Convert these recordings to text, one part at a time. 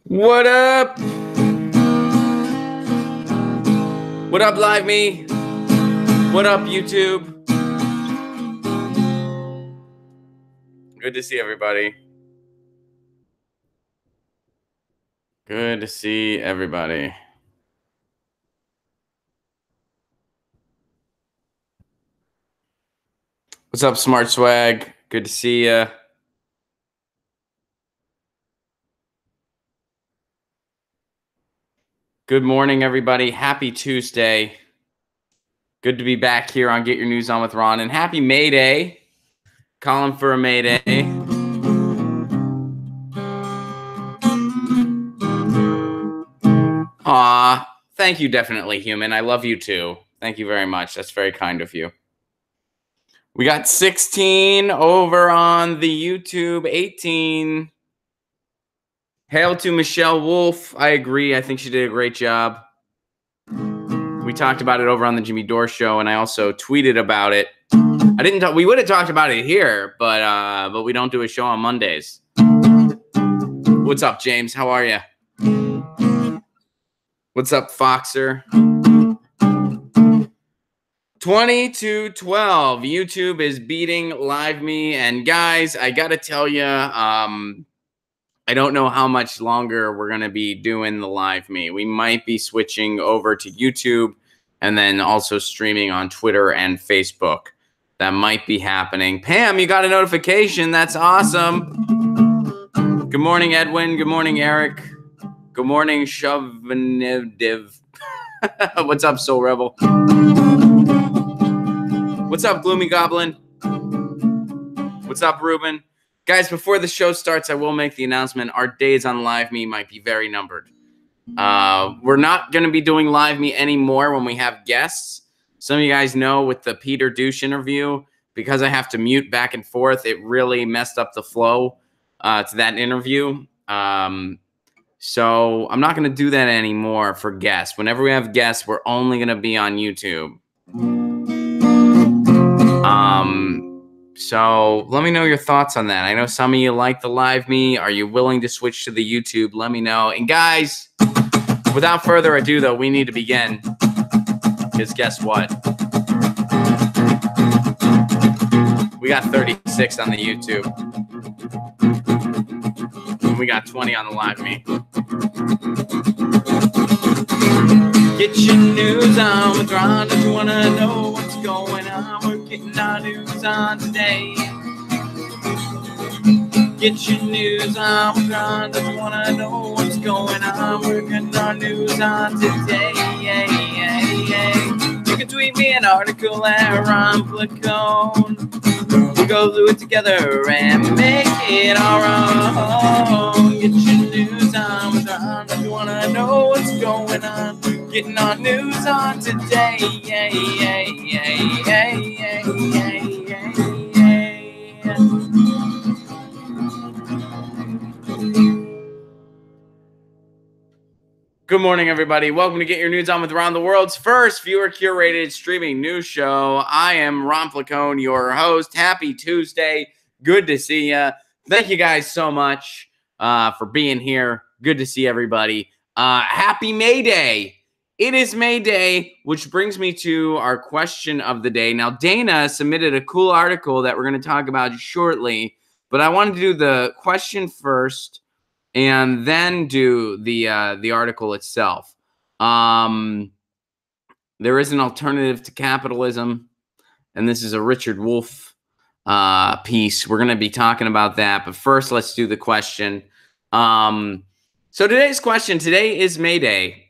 What up? What up, Live Me? What up, YouTube? Good to see everybody. Good to see everybody. What's up, Smart Swag? Good to see ya. Good morning, everybody. Happy Tuesday. Good to be back here on Get Your News On with Ron. And happy May Day. Calling for a May Day. Aw, thank you, Definitely Human. I love you too. Thank you very much. That's very kind of you. We got 16 over on the YouTube, 18. Hail to Michelle Wolf. I agree. I think she did a great job. We talked about it over on the Jimmy Dore show, and I also tweeted about it. We would have talked about it here, but we don't do a show on Mondays. What's up, James? How are you? What's up, Foxer? 20-12. YouTube is beating Live Me, and guys, I gotta tell you, I don't know how much longer we're going to be doing the Live Me. We might be switching over to YouTube and then also streaming on Twitter and Facebook. That might be happening. Pam, you got a notification. That's awesome. Good morning, Edwin. Good morning, Eric. Good morning, Shovenidiv. What's up, Soul Rebel? What's up, Gloomy Goblin? What's up, Ruben? Guys, before the show starts, I will make the announcement. Our days on Live Me might be very numbered. We're not going to be doing Live Me anymore when we have guests. Some of you guys know with the Peter Douche interview, because I have to mute back and forth, it really messed up the flow to that interview. So I'm not going to do that anymore for guests. Whenever we have guests, we're only going to be on YouTube. So let me know your thoughts on that. I know some of you like the Live Me. Are you willing to switch to the YouTube? Let me know. And guys, without further ado, though, we need to begin. Because guess what? We got 36 on the YouTube. And we got 20 on the Live Me. Get your news on with Ron if you want to know what's going on. We're getting our news on today. Get your news on with Ron if you want to know what's going on. We're getting our news on today. You can tweet me an article at Ron Placone. We go through it together and make it our own. Get your news on with Ron if you want to know what's going on. Getting our news on today. Good morning, everybody. Welcome to Get Your News On with Ron, the world's first viewer-curated streaming news show. I am Ron Placone, your host. Happy Tuesday. Good to see you. Thank you guys so much for being here. Good to see everybody. Happy May Day. It is May Day, which brings me to our question of the day. Now, Dana submitted a cool article that we're going to talk about shortly, but I wanted to do the question first and then do the article itself. There is an alternative to capitalism, and this is a Richard Wolff piece. We're going to be talking about that, but first, let's do the question. So today's question, today is May Day.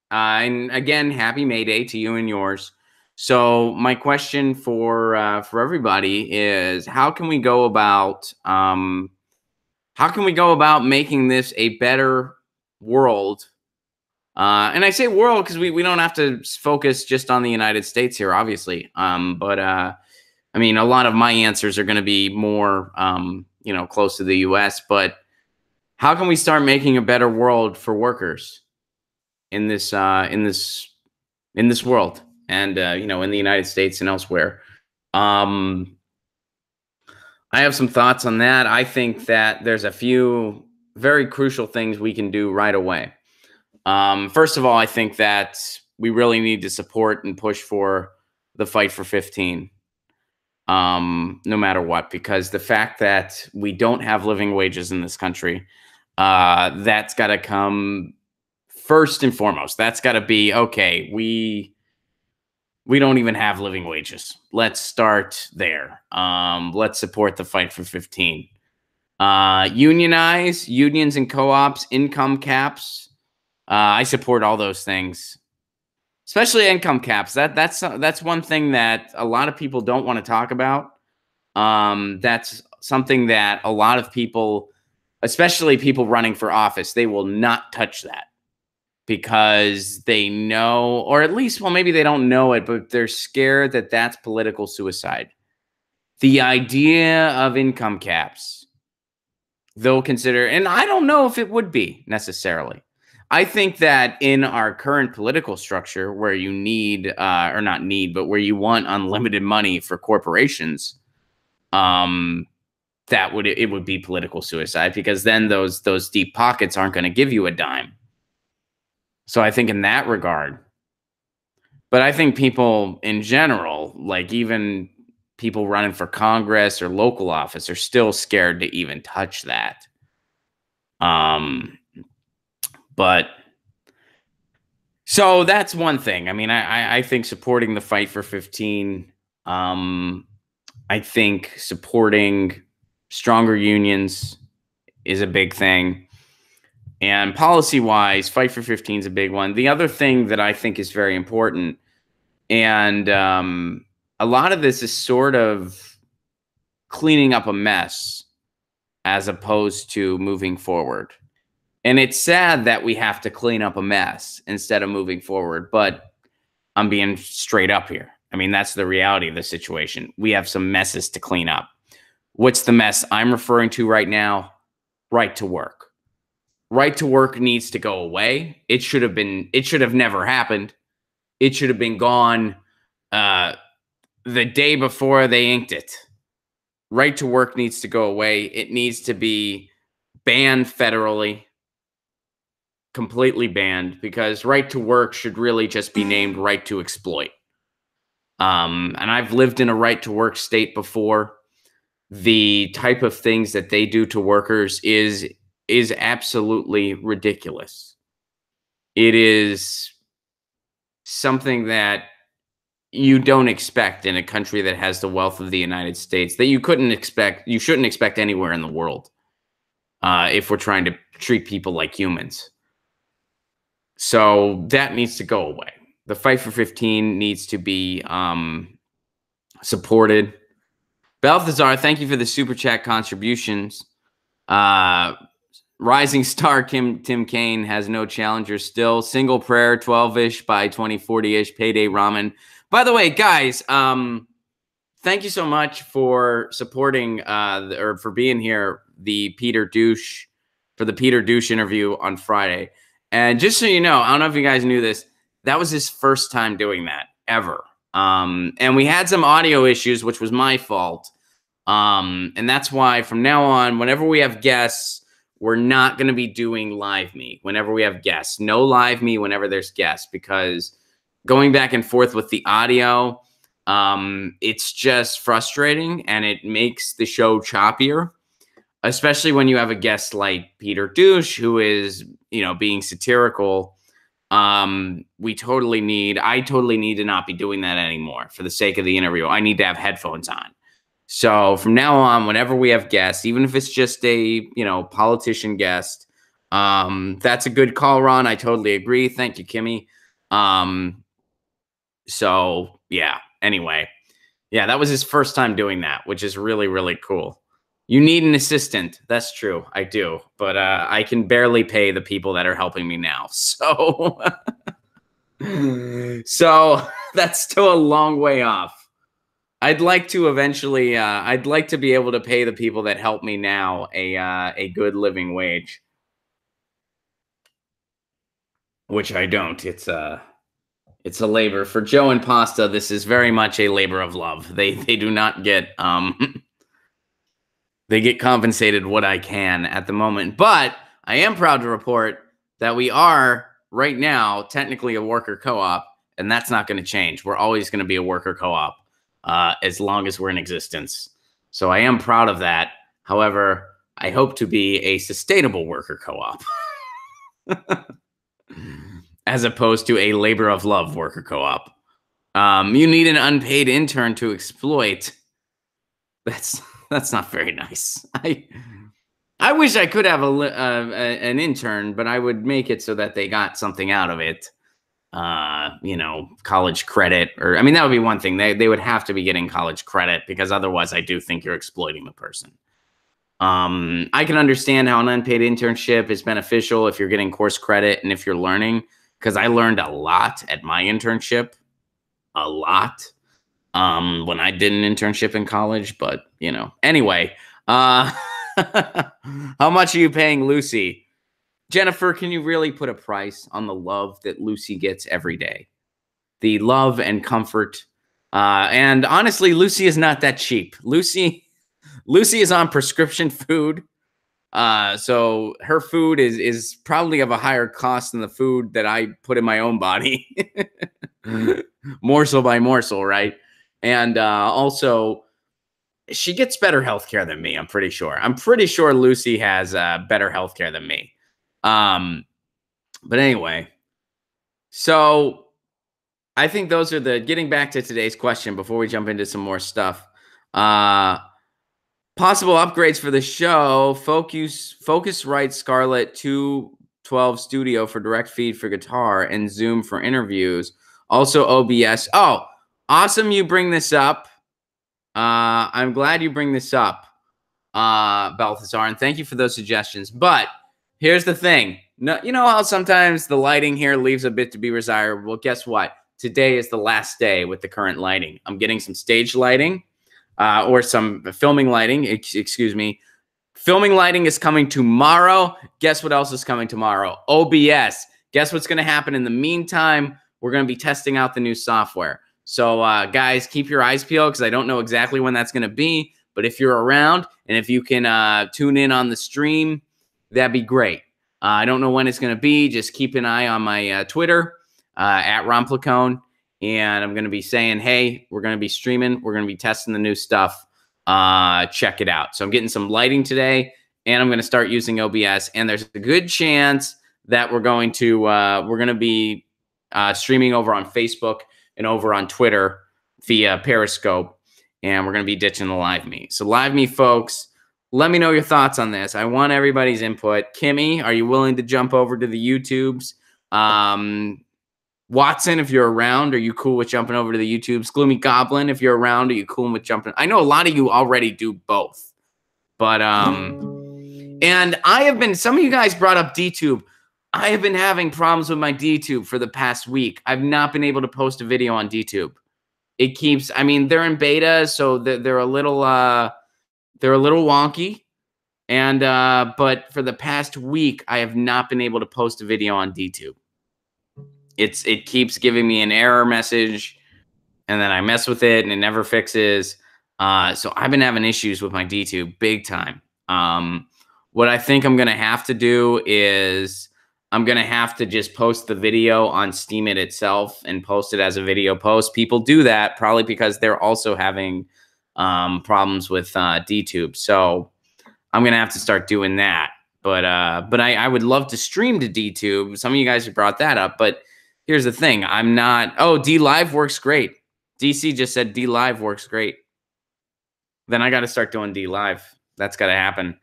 And again, happy May Day to you and yours. So my question for everybody is, how can we go about making this a better world? And I say world because we don't have to focus just on the United States here, obviously. But I mean, a lot of my answers are going to be more, close to the U.S. But how can we start making a better world for workers in this world, and in the United States and elsewhere? I have some thoughts on that. I think that there's a few very crucial things we can do right away. First of all, I think that we really need to support and push for the fight for 15, no matter what, because the fact that we don't have living wages in this country, that's got to come first and foremost. That's got to be okay. We don't even have living wages. Let's start there. Let's support the fight for 15. Unionize unions and co-ops, income caps. I support all those things, especially income caps. That's one thing that a lot of people don't want to talk about. That's something that a lot of people, especially people running for office, they will not touch that because they know, or at least, well, maybe they don't know it, but they're scared that that's political suicide. The idea of income caps, they'll consider, and I don't know if it would be necessarily. I think that in our current political structure where you need, or not need, but where you want unlimited money for corporations, it would be political suicide, because then those deep pockets aren't going to give you a dime. So I think in that regard, but I think people in general, like even people running for Congress or local office, are still scared to even touch that. But so that's one thing. I mean, I think supporting the fight for 15, I think supporting stronger unions is a big thing. And policy-wise, fight for 15 is a big one. The other thing that I think is very important, and a lot of this is sort of cleaning up a mess as opposed to moving forward. And it's sad that we have to clean up a mess instead of moving forward, but I'm being straight up here. I mean, that's the reality of the situation. We have some messes to clean up. What's the mess I'm referring to right now? Right to work. Right to work needs to go away. It should have never happened. It should have been gone the day before they inked it. Right to work needs to go away. It needs to be banned federally, completely banned, because right to work should really just be named right to exploit. And I've lived in a right to work state before. The type of things that they do to workers is absolutely ridiculous. It is something that you don't expect in a country that has the wealth of the United States, that you shouldn't expect anywhere in the world, if we're trying to treat people like humans. So that needs to go away. The fight for 15 needs to be supported. Balthazar, thank you for the super chat contributions. Rising star Tim Kaine has no challengers still. Single prayer, 12-ish by 2040-ish. Payday ramen. By the way, guys, thank you so much for supporting or for being here for the Peter Douche interview on Friday. And just so you know, I don't know if you guys knew this, that was his first time doing that ever. And we had some audio issues, which was my fault. And that's why from now on, whenever we have guests, we're not going to be doing live me whenever we have guests. No live me whenever there's guests, because going back and forth with the audio, it's just frustrating and it makes the show choppier, especially when you have a guest like Peter Douche, who is, being satirical. I totally need to not be doing that anymore for the sake of the interview. I need to have headphones on. So from now on, whenever we have guests, even if it's just a, politician guest, that's a good call, Ron. I totally agree. Thank you, Kimmy. So yeah, anyway, yeah, that was his first time doing that, which is really, really cool. You need an assistant. That's true. I do. But I can barely pay the people that are helping me now. So, so that's still a long way off. I'd like to eventually, I'd like to be able to pay the people that help me now a good living wage, which I don't. It's a labor. For Joe and Pasta, this is very much a labor of love. They do not get, they get compensated what I can at the moment. But I am proud to report that we are right now technically a worker co-op, and that's not going to change. We're always going to be a worker co-op as long as we're in existence. So I am proud of that. However, I hope to be a sustainable worker co-op as opposed to a labor of love worker co-op. You need an unpaid intern to exploit. That's not very nice. I wish I could have an intern, but I would make it so that they got something out of it. College credit, or I mean, that would be one thing. They would have to be getting college credit, because otherwise I do think you're exploiting the person. I can understand how an unpaid internship is beneficial if you're getting course credit and if you're learning, because I learned a lot at my internship. A lot. When I did an internship in college, but anyway, how much are you paying Lucy? Jennifer, can you really put a price on the love that Lucy gets every day? The love and comfort. And honestly, Lucy is not that cheap. Lucy is on prescription food. So her food is probably of a higher cost than the food that I put in my own body. Morsel by morsel, right? And also, she gets better healthcare than me, I'm pretty sure. I'm pretty sure Lucy has better healthcare than me. But anyway, so I think those are getting back to today's question before we jump into some more stuff. Possible upgrades for the show. Focusrite Scarlett 212 Studio for direct feed for guitar and Zoom for interviews. Also OBS. Oh, awesome you bring this up. I'm glad you bring this up, Balthazar, and thank you for those suggestions. But here's the thing. No, you know how sometimes the lighting here leaves a bit to be desired? Well, guess what? Today is the last day with the current lighting. I'm getting some stage lighting or some filming lighting. Excuse me. Filming lighting is coming tomorrow. Guess what else is coming tomorrow? OBS. Guess what's going to happen in the meantime? We're going to be testing out the new software. So, guys, keep your eyes peeled, because I don't know exactly when that's going to be. But if you're around and if you can tune in on the stream, that'd be great. I don't know when it's going to be. Just keep an eye on my Twitter, at Placone. And I'm going to be saying, hey, we're going to be streaming. We're going to be testing the new stuff. Check it out. So I'm getting some lighting today, and I'm going to start using OBS. And there's a good chance that we're going to be streaming over on Facebook and over on Twitter via Periscope, and we're going to be ditching the live meet. So live meet, folks, let me know your thoughts on this. I want everybody's input. Kimmy, are you willing to jump over to the YouTubes? Watson, if you're around, are you cool with jumping over to the YouTubes? Gloomy Goblin, if you're around, are you cool with jumping? I know a lot of you already do both, but and I have been, some of you guys brought up DTube. I have been having problems with my DTube for the past week. I've not been able to post a video on DTube. It keeps, I mean, they're in beta, so they're a little wonky. And but for the past week, I have not been able to post a video on DTube. It keeps giving me an error message, and then I mess with it, and it never fixes. So I've been having issues with my DTube big time. What I think I'm gonna have to do is I'm going to have to just post the video on Steemit itself and post it as a video post. People do that probably because they're also having problems with DTube. So I'm going to have to start doing that. But I would love to stream to DTube. Some of you guys have brought that up. But here's the thing. I'm not. Oh, D Live works great. DC just said D Live works great. Then I got to start doing D Live. That's got to happen.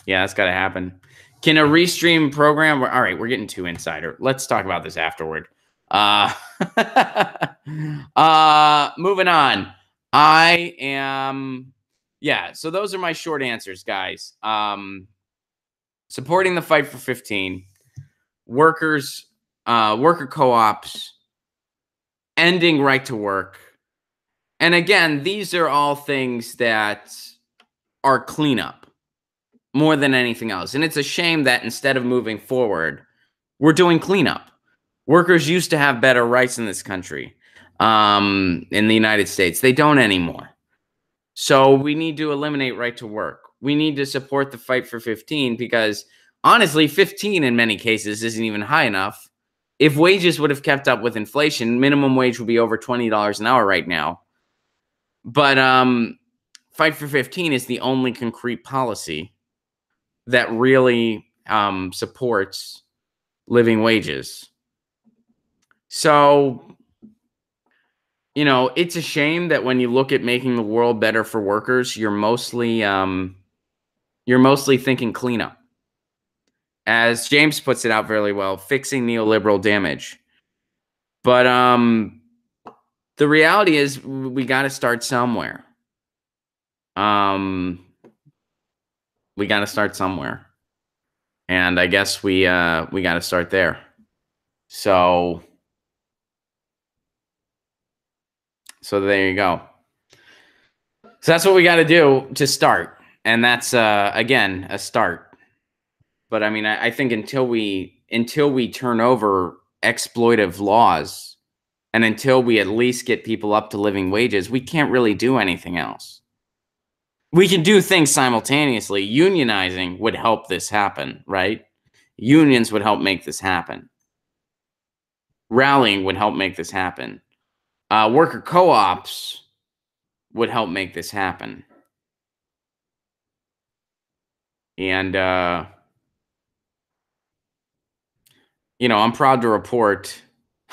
Yeah, that's got to happen. Can a restream program? All right, we're getting too insider. Let's talk about this afterward. Moving on. I am, yeah, so those are my short answers, guys. Supporting the fight for 15, workers, worker co-ops, ending right to work. And again, these are all things that are cleanup more than anything else. And it's a shame that instead of moving forward, we're doing cleanup. Workers used to have better rights in this country, in the United States. They don't anymore. So we need to eliminate right to work. We need to support the fight for 15 because Honestly, 15 in many cases isn't even high enough. If wages would have kept up with inflation, minimum wage would be over $20 an hour right now. But Fight for 15 is the only concrete policy that really supports living wages. So, it's a shame that when you look at making the world better for workers, you're mostly thinking cleanup. As James puts it out very well, fixing neoliberal damage. But the reality is we got to start somewhere. We got to start somewhere. And I guess we got to start there. So there you go. So that's what we got to do to start. And that's, again, a start. But I mean, I think until we turn over exploitive laws and until we at least get people up to living wages, we can't really do anything else. We can do things simultaneously. Unionizing would help this happen, right? Unions would help make this happen. Rallying would help make this happen. Worker co-ops would help make this happen. And, I'm proud to report.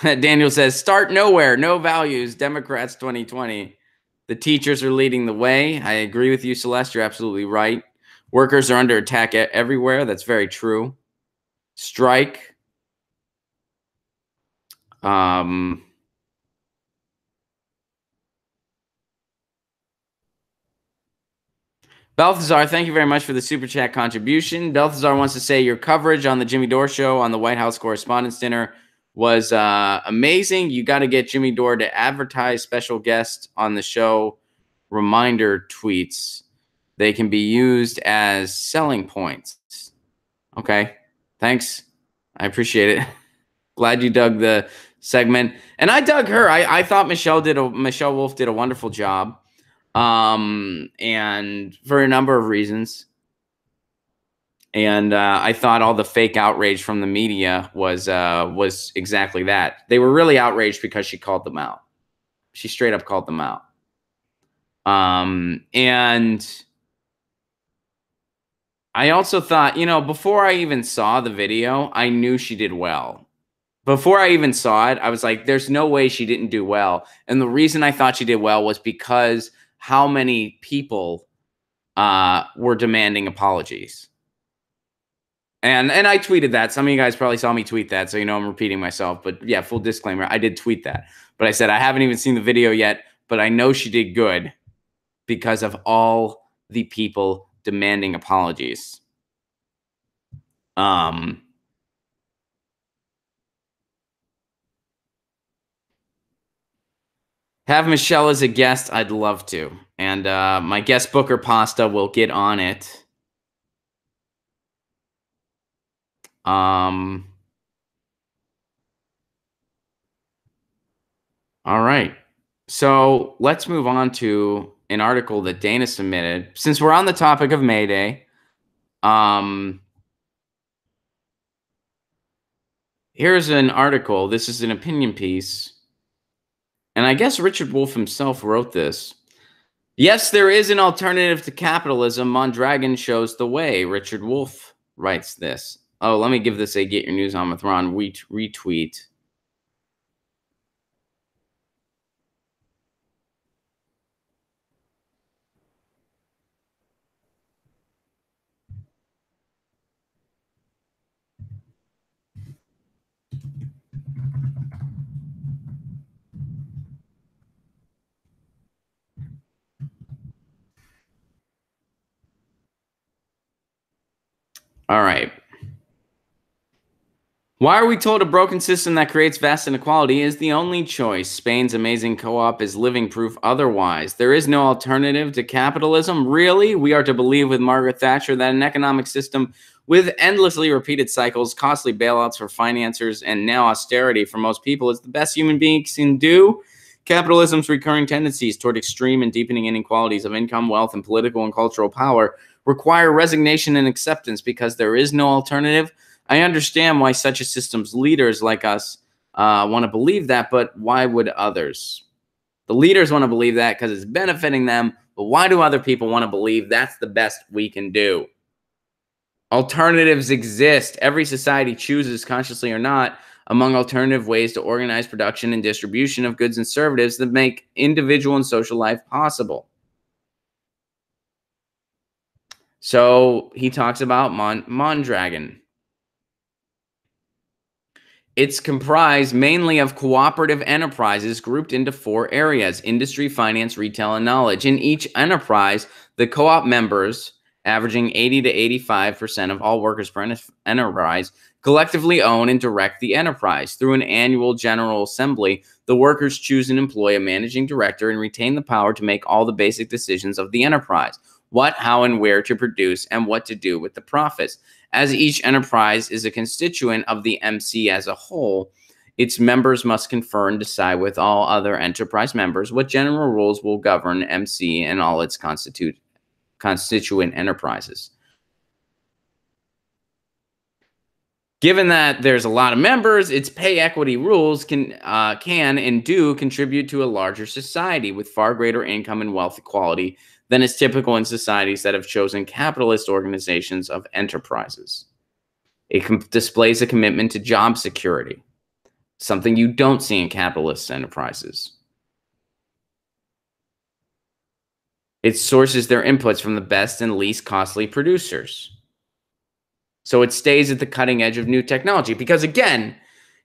Daniel says, start nowhere, no values, Democrats 2020. The teachers are leading the way. I agree with you, Celeste. You're absolutely right. Workers are under attack everywhere. That's very true. Strike. Balthazar, thank you very much for the super chat contribution. Balthazar wants to say your coverage on the Jimmy Dore show on the White House Correspondents' Dinner was amazing. You got to get Jimmy Dore to advertise special guests on the show. Reminder tweets. They can be used as selling points. Okay, thanks. I appreciate it. Glad you dug the segment. And I dug her. I thought Michelle Wolf did a wonderful job. And for a number of reasons. And I thought all the fake outrage from the media was exactly that. They were really outraged because she called them out. She straight up called them out. And I also thought, before I even saw the video, I knew she did well. Before I even saw it, I was like, there's no way she didn't do well. And the reason I thought she did well was because how many people were demanding apologies. And I tweeted that. Some of you guys probably saw me tweet that, so I'm repeating myself. But yeah, full disclaimer, I did tweet that. But I said I haven't even seen the video yet, but I know she did good because of all the people demanding apologies. Have Michelle as a guest, I'd love to. And my guest booker pasta will get on it. All right. So let's move on to an article that Dana submitted. Since we're on the topic of May Day, here's an article. This is an opinion piece. And I guess Richard Wolff himself wrote this. Yes, there is an alternative to capitalism. Mondragon shows the way. Richard Wolff writes this. Oh, let me give this a Get Your News On with Ron retweet. All right. Why are we told a broken system that creates vast inequality is the only choice? Spain's amazing co-op is living proof otherwise. There is no alternative to capitalism. Really? We are to believe with Margaret Thatcher that an economic system with endlessly repeated cycles, costly bailouts for financiers, and now austerity for most people is the best human beings can do? Capitalism's recurring tendencies toward extreme and deepening inequalities of income, wealth, and political and cultural power require resignation and acceptance because there is no alternative. I understand why such a system's leaders like us want to believe that, but why would others? The leaders want to believe that because it's benefiting them, but why do other people want to believe that's the best we can do? Alternatives exist. Every society chooses, consciously or not, among alternative ways to organize production and distribution of goods and services that make individual and social life possible. So he talks about Mondragon. It's comprised mainly of cooperative enterprises grouped into 4 areas: industry, finance, retail, and knowledge. In each enterprise, the co-op members, averaging 80 to 85% of all workers per enterprise, collectively own and direct the enterprise. Through an annual general assembly, the workers choose and employ a managing director and retain the power to make all the basic decisions of the enterprise: what, how, and where to produce, and what to do with the profits. As each enterprise is a constituent of the MC as a whole, its members must confer and decide with all other enterprise members what general rules will govern MC and all its constituent enterprises. Given that there's a lot of members, its pay equity rules can and do contribute to a larger society with far greater income and wealth equality than is typical in societies that have chosen capitalist organizations of enterprises. It displays a commitment to job security, something you don't see in capitalist enterprises. It sources their inputs from the best and least costly producers. So it stays at the cutting edge of new technology. Because again,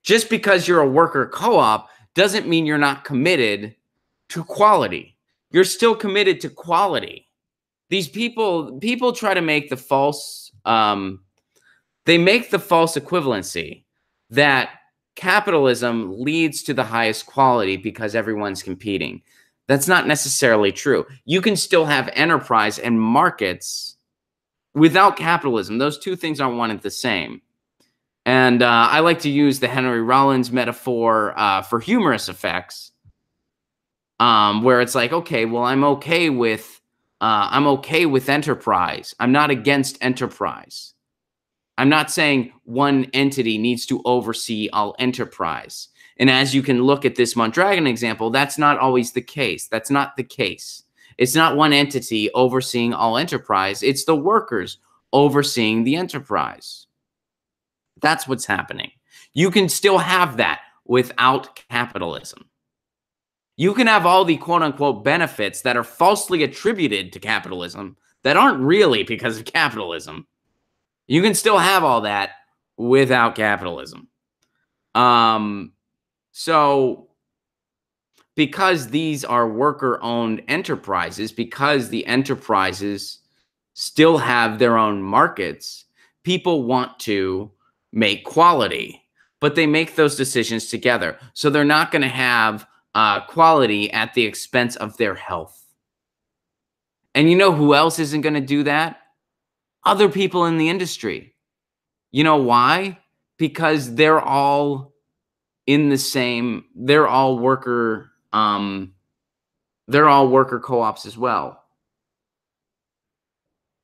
just because you're a worker co-op doesn't mean you're not committed to quality. You're still committed to quality. These people try to make the false, they make the false equivalency that capitalism leads to the highest quality because everyone's competing. That's not necessarily true. You can still have enterprise and markets without capitalism. Those two things aren't one and the same. And I like to use the Henry Rollins metaphor for humorous effects. Where it's like, okay, well, I'm okay with enterprise. I'm not against enterprise. I'm not saying one entity needs to oversee all enterprise. And as you can look at this Mondragon example, that's not always the case. That's not the case. It's not one entity overseeing all enterprise. It's the workers overseeing the enterprise. That's what's happening. You can still have that without capitalism. You can have all the quote-unquote benefits that are falsely attributed to capitalism that aren't really because of capitalism. You can still have all that without capitalism. So because these are worker-owned enterprises, because the enterprises still have their own markets, people want to make quality, but they make those decisions together. So they're not going to have quality at the expense of their health. And you know who else isn't going to do that? Other people in the industry. You know why? Because they're all in the same, they're all worker co-ops as well.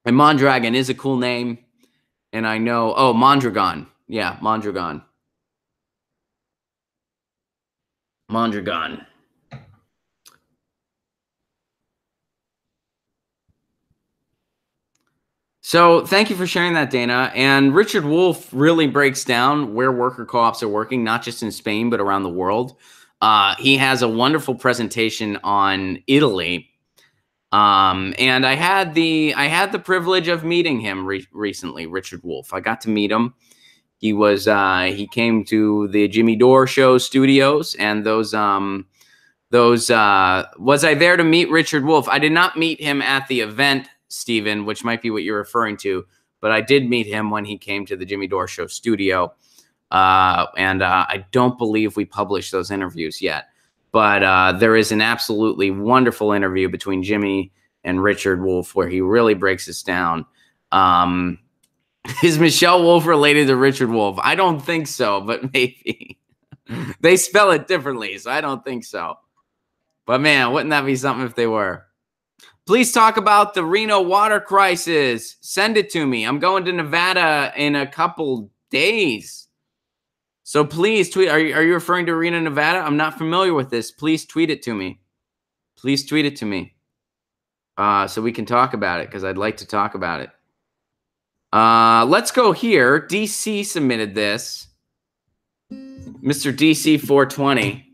And Mondragon is a cool name. And I know, oh, Mondragon. Yeah, Mondragon. Mondragon. So thank you for sharing that, Dana. And Richard Wolff really breaks down where worker co-ops are working, not just in Spain, but around the world. He has a wonderful presentation on Italy. And I had the privilege of meeting him recently, Richard Wolff. I got to meet him. He was he came to the Jimmy Dore Show studios, and was I there to meet Richard Wolff? I did not meet him at the event, Stephen, which might be what you're referring to, but I did meet him when he came to the Jimmy Dore Show studio. And I don't believe we published those interviews yet, but there is an absolutely wonderful interview between Jimmy and Richard Wolff where he really breaks this down. Is Michelle Wolf related to Richard Wolff? I don't think so, but maybe. They spell it differently, so I don't think so. But man, wouldn't that be something if they were? Please talk about the Reno water crisis. Send it to me. I'm going to Nevada in a couple days. So please tweet. Are you referring to Reno, Nevada? I'm not familiar with this. Please tweet it to me. Please tweet it to me. So we can talk about it, because I'd like to talk about it. Let's go here. DC submitted this. Mr. DC 420.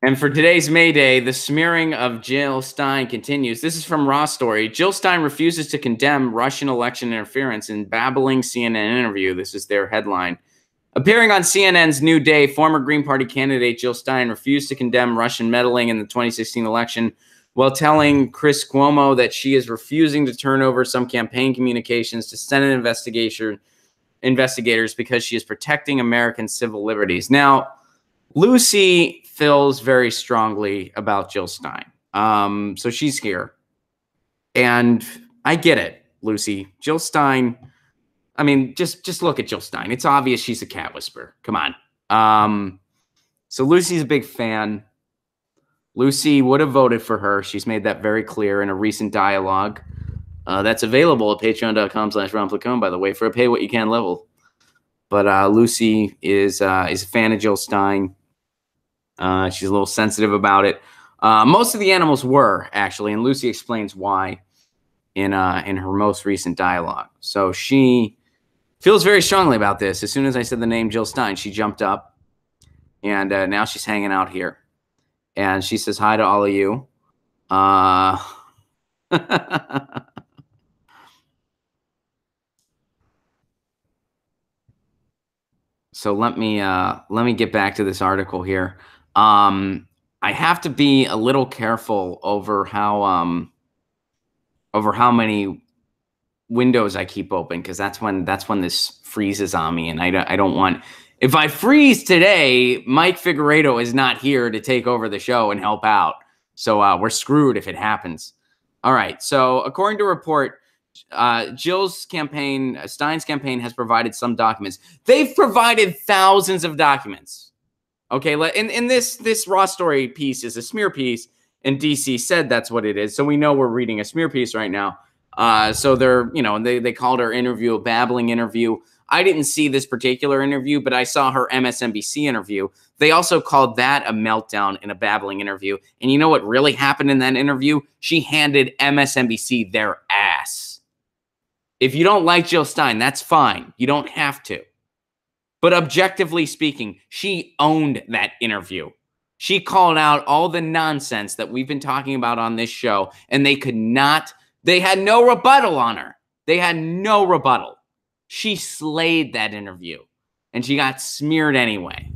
And for today's May Day, the smearing of Jill Stein continues. This is from Raw Story. Jill Stein refuses to condemn Russian election interference in babbling CNN interview. This is their headline. Appearing on CNN's New Day, former Green Party candidate Jill Stein refused to condemn Russian meddling in the 2016 election while telling Chris Cuomo that she is refusing to turn over some campaign communications to Senate investigators because she is protecting American civil liberties. Now, Lucy feels very strongly about Jill Stein. So she's here. And I get it, Lucy. Jill Stein, I mean, just look at Jill Stein. It's obvious she's a cat whisperer. Come on. So Lucy's a big fan. Lucy would have voted for her. She's made that very clear in a recent dialogue. That's available at patreon.com/Ron Placone, by the way, for a pay what you can level. But Lucy is a fan of Jill Stein. She's a little sensitive about it. Most of the animals were, actually, and Lucy explains why in her most recent dialogue. So she feels very strongly about this. As soon as I said the name Jill Stein, she jumped up, and now she's hanging out here. And she says hi to all of you. So let me get back to this article here. I have to be a little careful over how many windows I keep open, because that's when this freezes on me, and I don't want. If I freeze today, Mike Figueredo is not here to take over the show and help out. So we're screwed if it happens. All right. So according to a report, Jill's campaign, Stein's campaign, has provided some documents. They've provided thousands of documents. Okay. In this Raw Story piece is a smear piece, and DC said that's what it is. So we know we're reading a smear piece right now. So they called her interview a babbling interview. I didn't see this particular interview, but I saw her MSNBC interview. They also called that a meltdown and a babbling interview. And you know what really happened in that interview? She handed MSNBC their ass. If you don't like Jill Stein, that's fine. You don't have to. But objectively speaking, she owned that interview. She called out all the nonsense that we've been talking about on this show, and they had no rebuttal on her. They had no rebuttal. She slayed that interview, and she got smeared anyway.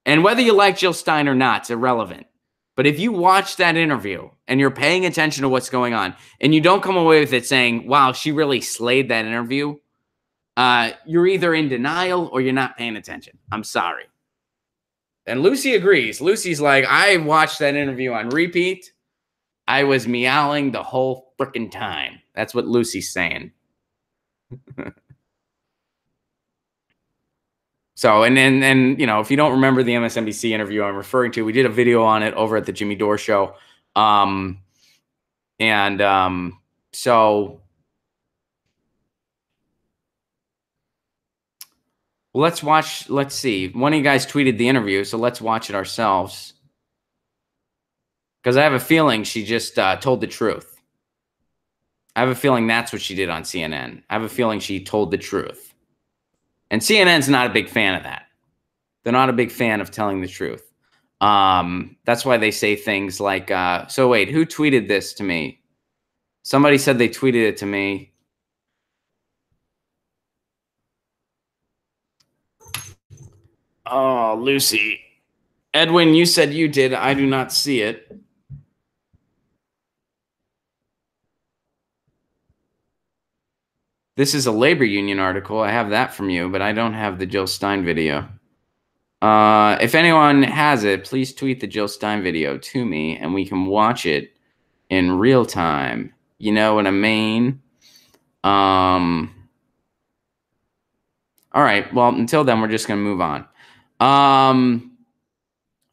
And whether you like Jill Stein or not, it's irrelevant. But if you watch that interview and you're paying attention to what's going on, and you don't come away with it saying, wow, she really slayed that interview, you're either in denial or you're not paying attention. I'm sorry. And Lucy agrees. Lucy's like, I watched that interview on repeat. I was meowing the whole freaking time. That's what Lucy's saying. So, and if you don't remember the MSNBC interview I'm referring to, we did a video on it over at the Jimmy Dore Show. So let's watch. Let's see. One of you guys tweeted the interview, so let's watch it ourselves. Because I have a feeling she just told the truth. I have a feeling that's what she did on CNN. I have a feeling she told the truth. And CNN's not a big fan of that. They're not a big fan of telling the truth. That's why they say things like, so wait, who tweeted this to me? Somebody said they tweeted it to me. Oh, Lucy. Edwin, you said you did. I do not see it. This is a labor union article. I have that from you, but I don't have the Jill Stein video. If anyone has it, please tweet the Jill Stein video to me, and we can watch it in real time. You know what I mean? All right. Well, until then, we're just going to move on.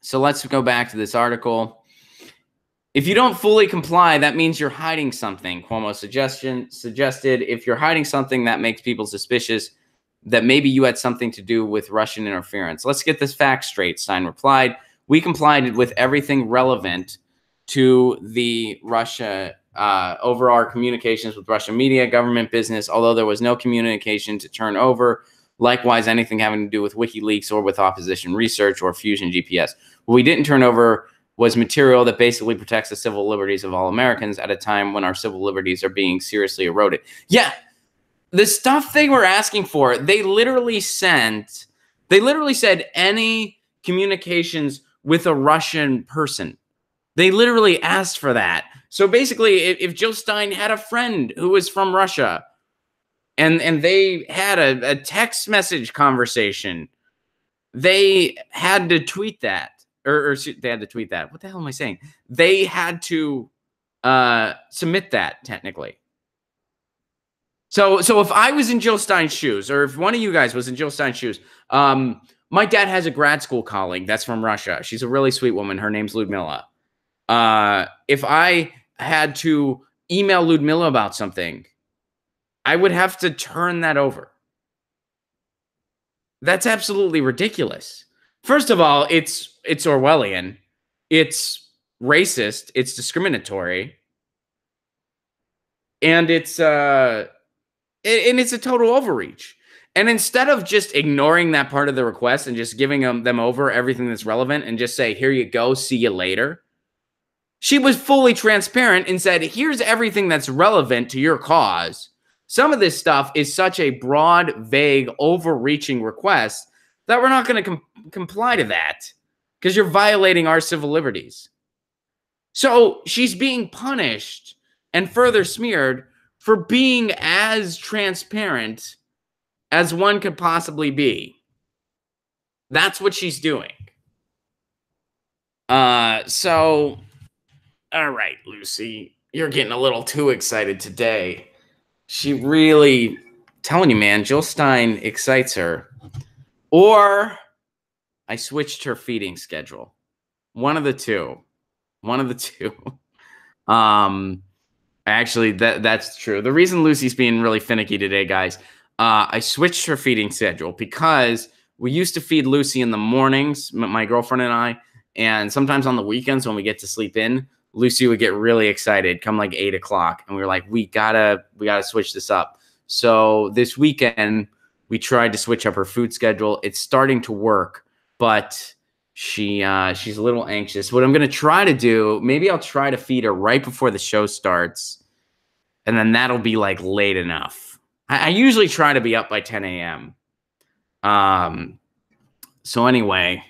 So let's go back to this article. If you don't fully comply, that means you're hiding something. Cuomo suggested if you're hiding something that makes people suspicious, that maybe you had something to do with Russian interference. Let's get this fact straight, Stein replied. We complied with everything relevant to the Russia over our communications with Russian media, government, business, although there was no communication to turn over. Likewise, anything having to do with WikiLeaks or with opposition research or Fusion GPS. What we didn't turn over was material that basically protects the civil liberties of all Americans at a time when our civil liberties are being seriously eroded. Yeah, the stuff they were asking for, they literally said any communications with a Russian person. They literally asked for that. So basically, if Jill Stein had a friend who was from Russia and they had a text message conversation, they had to tweet that. Or they had to tweet that. What the hell am I saying? They had to submit that, technically. So if I was in Jill Stein's shoes, or if one of you guys was in Jill Stein's shoes, my dad has a grad school colleague that's from Russia. She's a really sweet woman. Her name's Ludmila. If I had to email Ludmila about something, I would have to turn that over. That's absolutely ridiculous. First of all, it's Orwellian, it's racist, it's discriminatory, and it's a total overreach. And instead of just ignoring that part of the request and just giving them over everything that's relevant and just say, here you go, see you later, she was fully transparent and said, here's everything that's relevant to your cause. Some of this stuff is such a broad, vague, overreaching request that we're not going to comply to that because you're violating our civil liberties. So she's being punished and further smeared for being as transparent as one could possibly be. That's what she's doing. So, all right, Lucy, you're getting a little too excited today. She really, telling you, man, Jill Stein excites her. Or I switched her feeding schedule. One of the two. Actually, that's true. The reason Lucy's being really finicky today, guys, I switched her feeding schedule because we used to feed Lucy in the mornings, my girlfriend and I, and sometimes on the weekends when we get to sleep in, Lucy would get really excited come like 8 o'clock. And we were like, we gotta switch this up. So this weekend, we tried to switch up her food schedule. It's starting to work, but she's a little anxious. What I'm going to try to do, maybe I'll try to feed her right before the show starts, and then that'll be like late enough. I usually try to be up by 10 a.m. So anyway,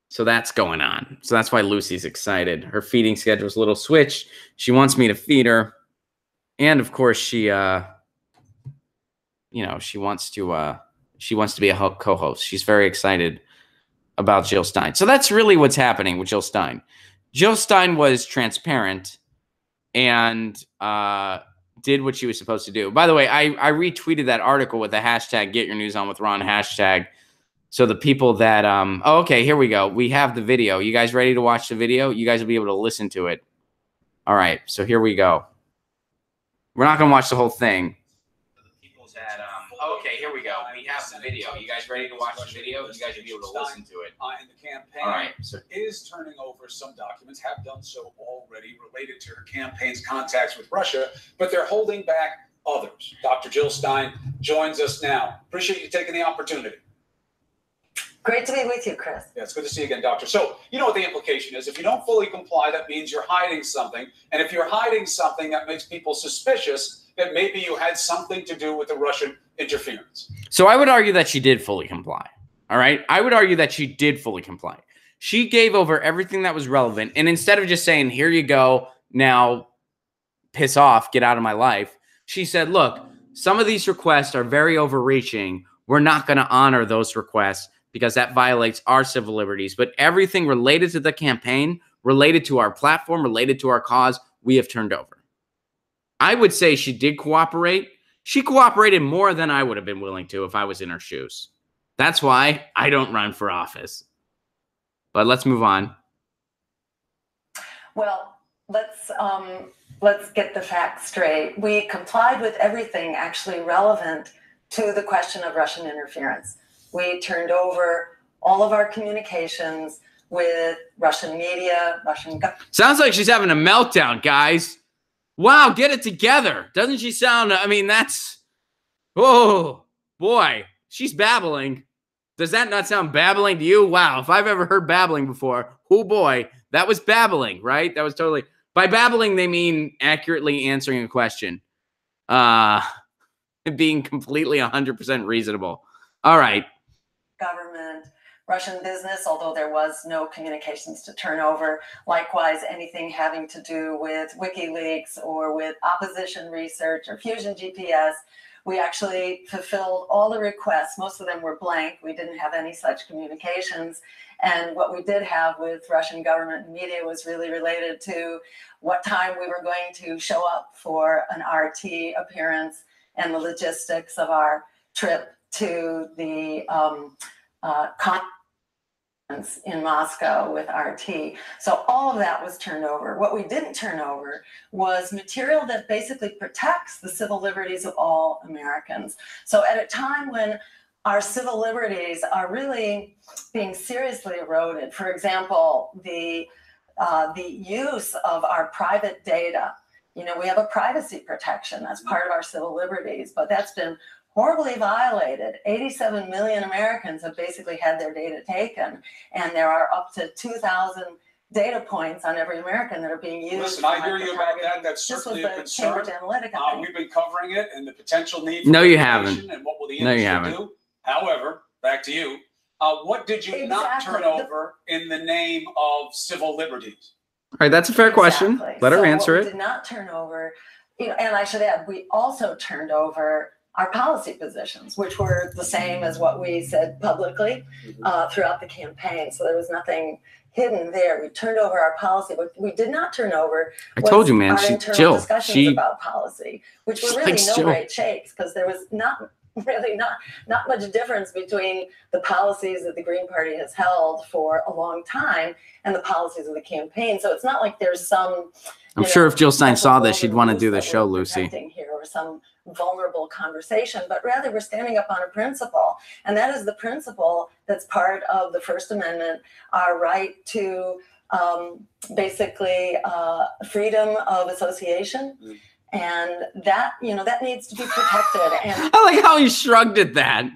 so that's going on. So that's why Lucy's excited. Her feeding schedule's a little switch. She wants me to feed her, and of course she she wants to be a co-host. She's very excited about Jill Stein. So that's really what's happening with Jill Stein. Jill Stein was transparent and did what she was supposed to do. By the way, I retweeted that article with the hashtag #GetYourNewsOnWithRon hashtag. So the people that oh, okay, here we go. We have the video. You guys ready to watch the video? You guys will be able to listen to it. All right, so here we go. We're not going to watch the whole thing. Okay, here we go. We have the video. You guys ready to watch the video? You guys will be able to listen to it. And the campaign All right, so is turning over some documents, have done so already related to her campaign's contacts with Russia, but they're holding back others. Dr. Jill Stein joins us now. Appreciate you taking the opportunity. Great to be with you, Chris. Yeah, it's good to see you again, Doctor. So you know what the implication is. If you don't fully comply, that means you're hiding something. And if you're hiding something, that makes people suspicious that maybe you had something to do with the Russian interference. So I would argue that she did fully comply. All right. I would argue that she did fully comply. She gave over everything that was relevant. And instead of just saying, here you go, now piss off, get out of my life, she said, look, some of these requests are very overreaching. We're not going to honor those requests because that violates our civil liberties. But everything related to the campaign, related to our platform, related to our cause, we have turned over. I would say she did cooperate. She cooperated more than I would have been willing to if I was in her shoes. That's why I don't run for office. But let's move on. Well, let's get the facts straight. We complied with everything actually relevant to the question of Russian interference. We turned over all of our communications with Russian media, Russian government. Sounds like she's having a meltdown, guys. Wow, get it together. Doesn't she sound, I mean, that's, oh, boy, she's babbling. Does that not sound babbling to you? Wow, if I've ever heard babbling before, oh boy, that was babbling, right? That was totally, by babbling, they mean accurately answering a question. Being completely 100% reasonable. All right. Government, Russian business, although there was no communications to turn over. Likewise, anything having to do with WikiLeaks or with opposition research or Fusion GPS. We actually fulfilled all the requests. Most of them were blank. We didn't have any such communications. And what we did have with Russian government and media was really related to what time we were going to show up for an RT appearance and the logistics of our trip to the conference in Moscow with RT. So all of that was turned over. What we didn't turn over was material that basically protects the civil liberties of all Americans. So at a time when our civil liberties are really being seriously eroded, for example, the use of our private data. You know, we have a privacy protection that's part of our civil liberties, but that's been horribly violated. 87 million Americans have basically had their data taken, and there are up to 2,000 data points on every American that are being used. Listen, I hear you about that. That's certainly a concern. We've been covering it and the potential need for regulation and what will the industry do. However, back to you. What did you not turn over in the name of civil liberties? All right, that's a fair question. Let her answer it. We did not turn over, you know, and I should add, we also turned over our policy positions, which were the same as what we said publicly throughout the campaign. So there was nothing hidden there. We turned over our policy. What we did not turn over was I told you, man, our internal Jill, discussions about policy, which were really no great shakes because there was not much difference between the policies that the Green Party has held for a long time and the policies of the campaign. So it's not like there's some. I'm sure if Jill Stein saw this, she'd want to do the show, Lucy. Here or some vulnerable conversation, but rather we're standing up on a principle, and that is the principle that's part of the First Amendment, our right to basically freedom of association. And that, you know, that needs to be protected. And I like how he shrugged at that.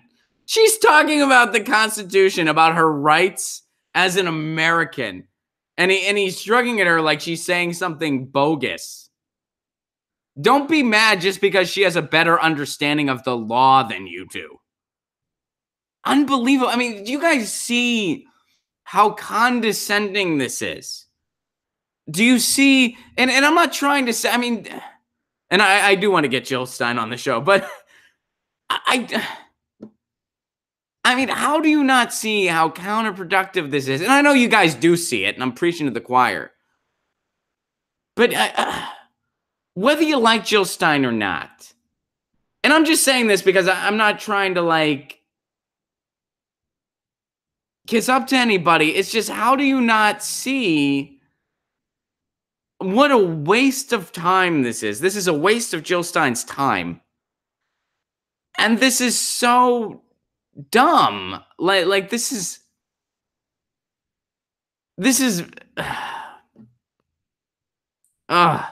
She's talking about the Constitution, about her rights as an American. And he's shrugging at her like she's saying something bogus. Don't be mad just because she has a better understanding of the law than you do. Unbelievable. I mean, do you guys see how condescending this is? Do you see, and I'm not trying to say, I mean, and I do want to get Jill Stein on the show, but I mean, how do you not see how counterproductive this is? And I know you guys do see it, and I'm preaching to the choir. But whether you like Jill Stein or not, and I'm just saying this because I'm not trying to, like, kiss up to anybody. It's just, how do you not see what a waste of time this is? This is a waste of Jill Stein's time. And this is so dumb. Like this is yeah,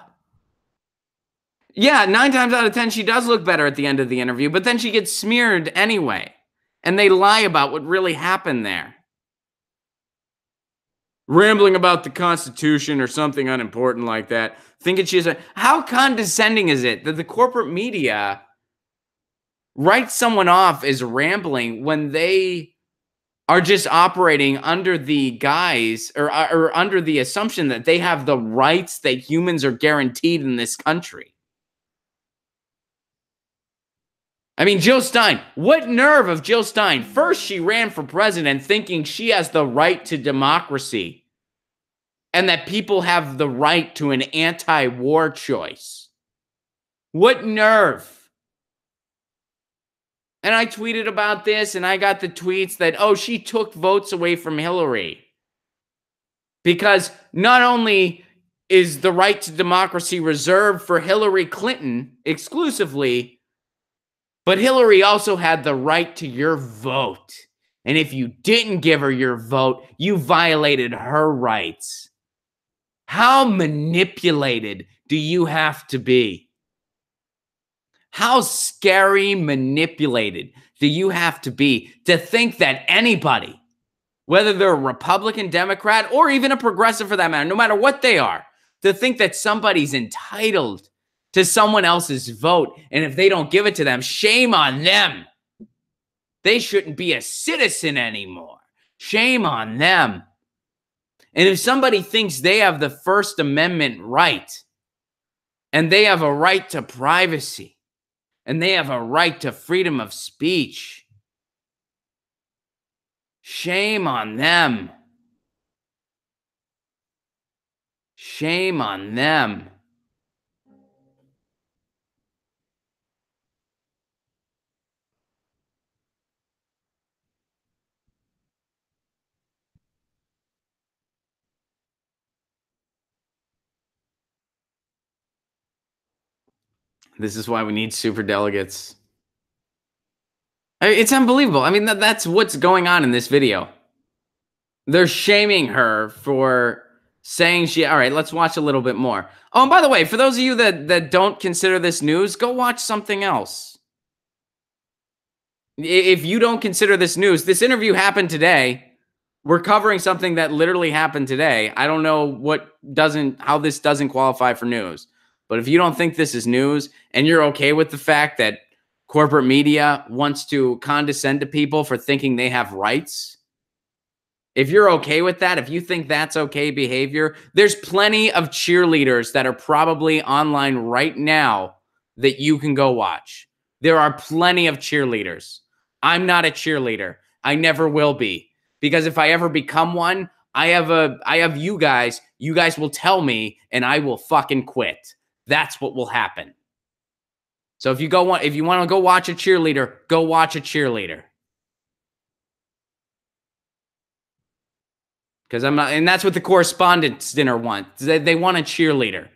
9 times out of 10 she does look better at the end of the interview, but then she gets smeared anyway. And they lie about what really happened there. Rambling about the Constitution or something unimportant like that. Thinking she's how condescending is it that the corporate media writes someone off as rambling when they are just operating under the guise or under the assumption that they have the rights that humans are guaranteed in this country? I mean, Jill Stein, what nerve of Jill Stein? First, she ran for president thinking she has the right to democracy and that people have the right to an anti-war choice. What nerve? And I tweeted about this, and I got the tweets that, oh, she took votes away from Hillary. Because not only is the right to democracy reserved for Hillary Clinton exclusively, but Hillary also had the right to your vote. And if you didn't give her your vote, you violated her rights. How manipulated do you have to be? How scary manipulated do you have to be to think that anybody, whether they're a Republican, Democrat, or even a progressive for that matter, no matter what they are, to think that somebody's entitled to someone else's vote, and if they don't give it to them, shame on them. They shouldn't be a citizen anymore. Shame on them. And if somebody thinks they have the First Amendment right, and they have a right to privacy, and they have a right to freedom of speech, shame on them. Shame on them. This is why we need super delegates. It's unbelievable. I mean, that's what's going on in this video. They're shaming her for saying all right, let's watch a little bit more. Oh, and by the way, for those of you that don't consider this news, go watch something else. If you don't consider this news, this interview happened today. We're covering something that literally happened today. I don't know how this doesn't qualify for news. But if you don't think this is news and you're okay with the fact that corporate media wants to condescend to people for thinking they have rights, if you're okay with that, if you think that's okay behavior, there's plenty of cheerleaders that are probably online right now that you can go watch. There are plenty of cheerleaders. I'm not a cheerleader. I never will be. Because if I ever become one, I have you guys. You guys will tell me, and I will fucking quit. That's what will happen. So if you want to go watch a cheerleader, go watch a cheerleader. Because I'm not, and that's what the Correspondents' Dinner want. They want a cheerleader.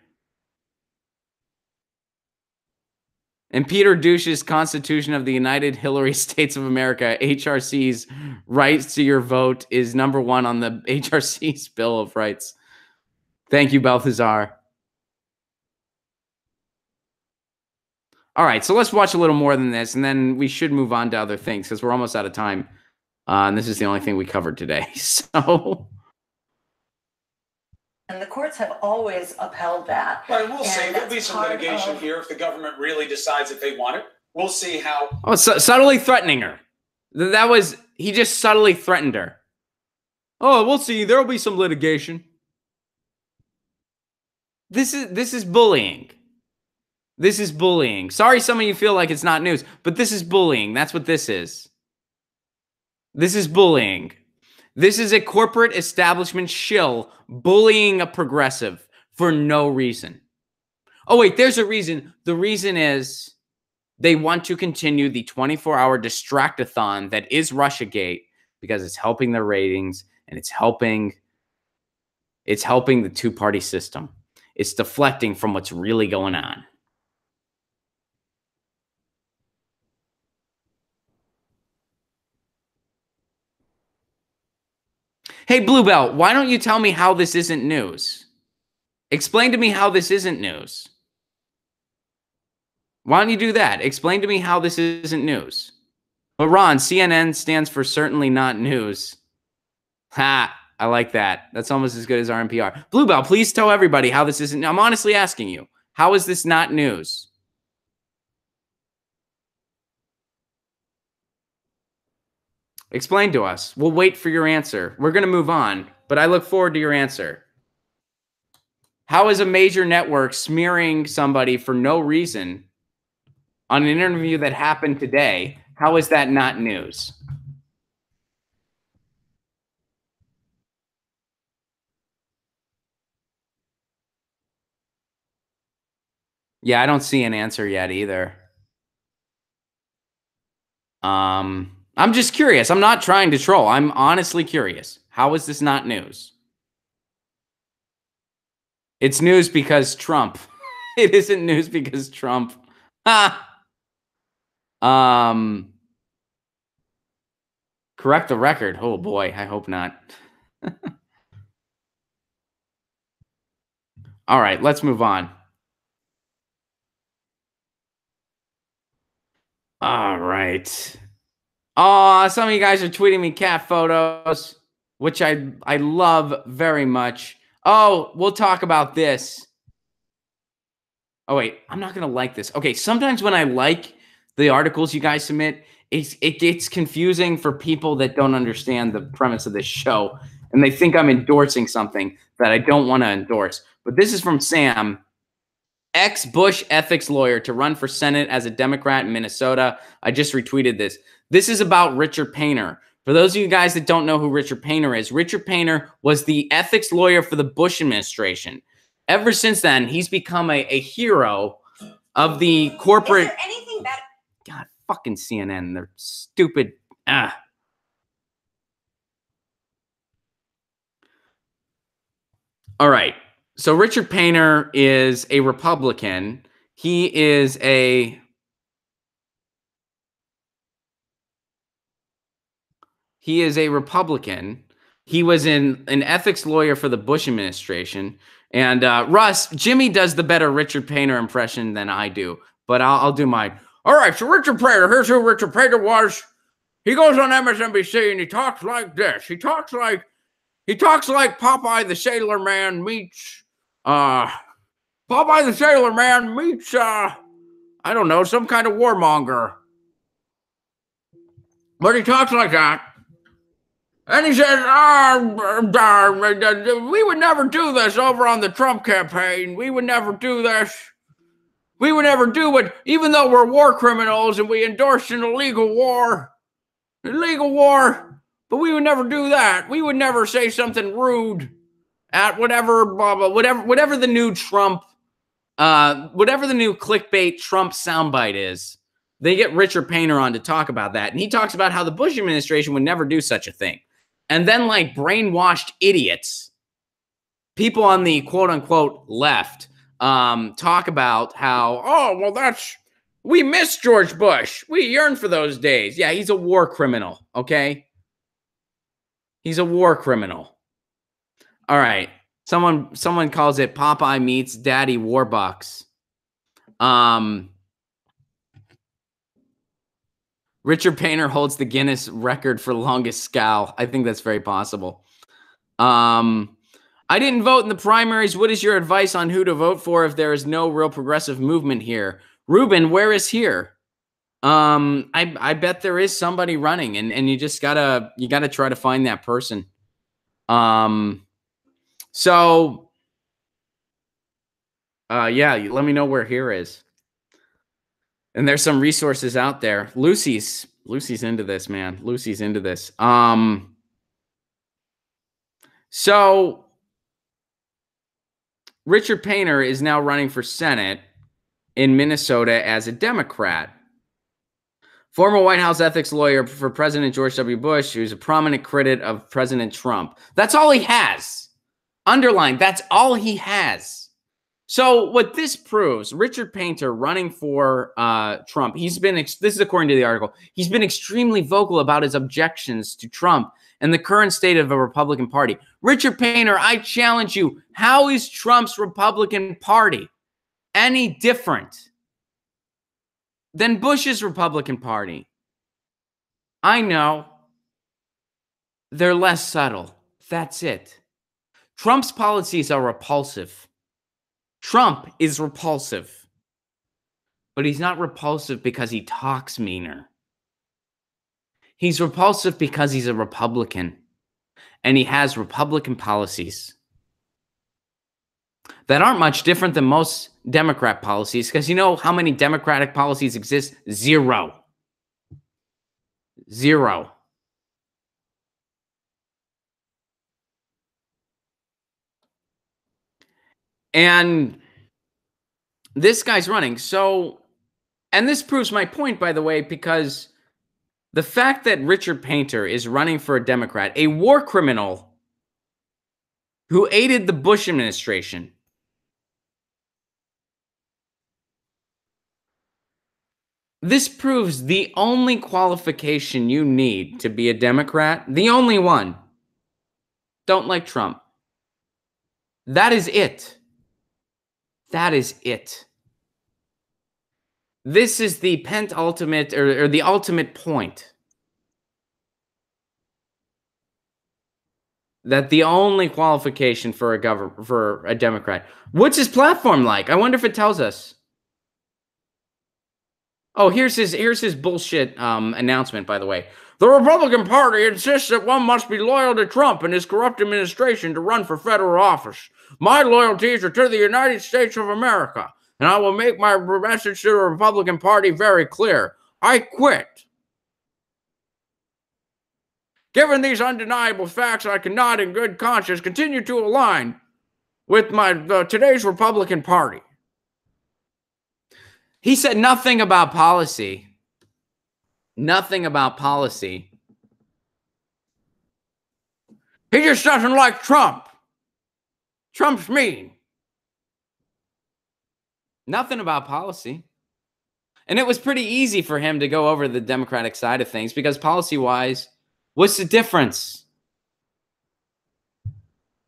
And Peter Douche's Constitution of the United Hillary States of America, HRC's rights to your vote, is #1 on the HRC's Bill of Rights. Thank you, Balthazar. All right, so let's watch a little more than this, and then we should move on to other things because we're almost out of time. And this is the only thing we covered today. So... And the courts have always upheld that. Right, we'll see. There'll be some litigation here if the government really decides that they want it. We'll see how. Oh, subtly threatening her. He just subtly threatened her. Oh, we'll see. There'll be some litigation. This is bullying. This is bullying. Sorry, some of you feel like it's not news, but this is bullying. That's what this is. This is bullying. This is a corporate establishment shill bullying a progressive for no reason. Oh, wait, there's a reason. The reason is they want to continue the 24-hour distractathon that is Russiagate because it's helping their ratings and it's helping the two-party system. It's deflecting from what's really going on. Hey, Bluebell, why don't you tell me how this isn't news? Explain to me how this isn't news. Why don't you do that? Explain to me how this isn't news. But Ron, CNN stands for certainly not news. Ha, I like that. That's almost as good as RNPR. Bluebell, please tell everybody how this isn't. I'm honestly asking you, how is this not news? Explain to us. We'll wait for your answer. We're going to move on, but I look forward to your answer. How is a major network smearing somebody for no reason on an interview that happened today? How is that not news? Yeah, I don't see an answer yet either. I'm just curious. I'm not trying to troll. I'm honestly curious. How is this not news? It's news because Trump. It isn't news because Trump. Ha! Correct the record. Oh boy, I hope not. All right, let's move on. All right. Oh, some of you guys are tweeting me cat photos, which I love very much. Oh, we'll talk about this. Oh wait, I'm not gonna like this. Okay, sometimes when I like the articles you guys submit, it gets confusing for people that don't understand the premise of this show, and they think I'm endorsing something that I don't want to endorse. But this is from Sam, ex-Bush ethics lawyer to run for Senate as a Democrat in Minnesota. I just retweeted this. This is about Richard Painter. For those of you guys that don't know who Richard Painter is, Richard Painter was the ethics lawyer for the Bush administration. Ever since then, he's become a hero of the corporate. Is there anything better? God, fucking CNN. They're stupid. Ah. All right. So Richard Painter is a Republican. He is a Republican. He was an ethics lawyer for the Bush administration. And Russ, Jimmy does the better Richard Painter impression than I do, but I'll do mine. All right, so Richard Painter, here's who Richard Painter was. He goes on MSNBC and he talks like this. He talks like Popeye the Sailor Man meets I don't know, some kind of warmonger. But he talks like that. And he says, we would never do this over on the Trump campaign. We would never do this. We would never do it, even though we're war criminals and we endorsed an illegal war. But we would never do that. We would never say something rude at whatever the new Trump, whatever the new clickbait Trump soundbite is. They get Richard Painter on to talk about that. And he talks about how the Bush administration would never do such a thing. And then, like, brainwashed idiots, people on the quote-unquote left, talk about how, oh, well, we miss George Bush. We yearn for those days. Yeah, he's a war criminal, okay? He's a war criminal. All right. Someone calls it Popeye meets Daddy Warbucks. Richard Painter holds the Guinness record for longest scowl. I think that's very possible. I didn't vote in the primaries. What is your advice on who to vote for if there is no real progressive movement here? Ruben, where is here? I bet there is somebody running, and you just gotta try to find that person. So yeah, let me know where here is. And there's some resources out there. Lucy's into this, man. Lucy's into this. So Richard Painter is now running for Senate in Minnesota as a Democrat. Former White House ethics lawyer for President George W. Bush, who's a prominent critic of President Trump. That's all he has. Underline, that's all he has. So what this proves, Richard Painter running for Trump, this is according to the article, he's been extremely vocal about his objections to Trump and the current state of the Republican Party. Richard Painter, I challenge you, how is Trump's Republican Party any different than Bush's Republican Party? I know. They're less subtle. That's it. Trump's policies are repulsive. Trump is repulsive. But he's not repulsive because he talks meaner. He's repulsive because he's a Republican. And he has Republican policies that aren't much different than most Democrat policies. Because you know how many Democratic policies exist? Zero. Zero. And this guy's running. So, and this proves my point, by the way, because The fact that Richard Painter is running for a Democrat, a war criminal who aided the Bush administration, this proves the only qualification you need to be a Democrat, the only one, don't like Trump. That is it. That is it. This is the penultimate or the ultimate point. That the only qualification for a Democrat. What's his platform like? I wonder if it tells us. Oh, here's his bullshit announcement, by the way. The Republican Party insists that one must be loyal to Trump and his corrupt administration to run for federal office. My loyalties are to the United States of America, and I will make my message to the Republican Party very clear. I quit. Given these undeniable facts, I cannot in good conscience continue to align with today's Republican Party. He said nothing about policy. Nothing about policy. He just doesn't like Trump. Trump's mean. Nothing about policy. And it was pretty easy for him to go over the Democratic side of things because policy-wise, what's the difference?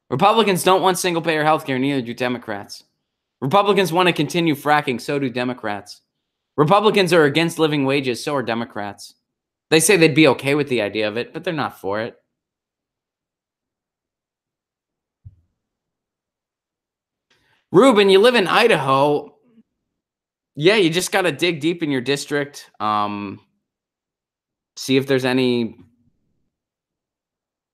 Republicans don't want single-payer health care, neither do Democrats. Republicans want to continue fracking, so do Democrats. Republicans are against living wages, so are Democrats. They say they'd be okay with the idea of it, but they're not for it. Ruben, you live in Idaho. Yeah, you just got to dig deep in your district. See if there's any...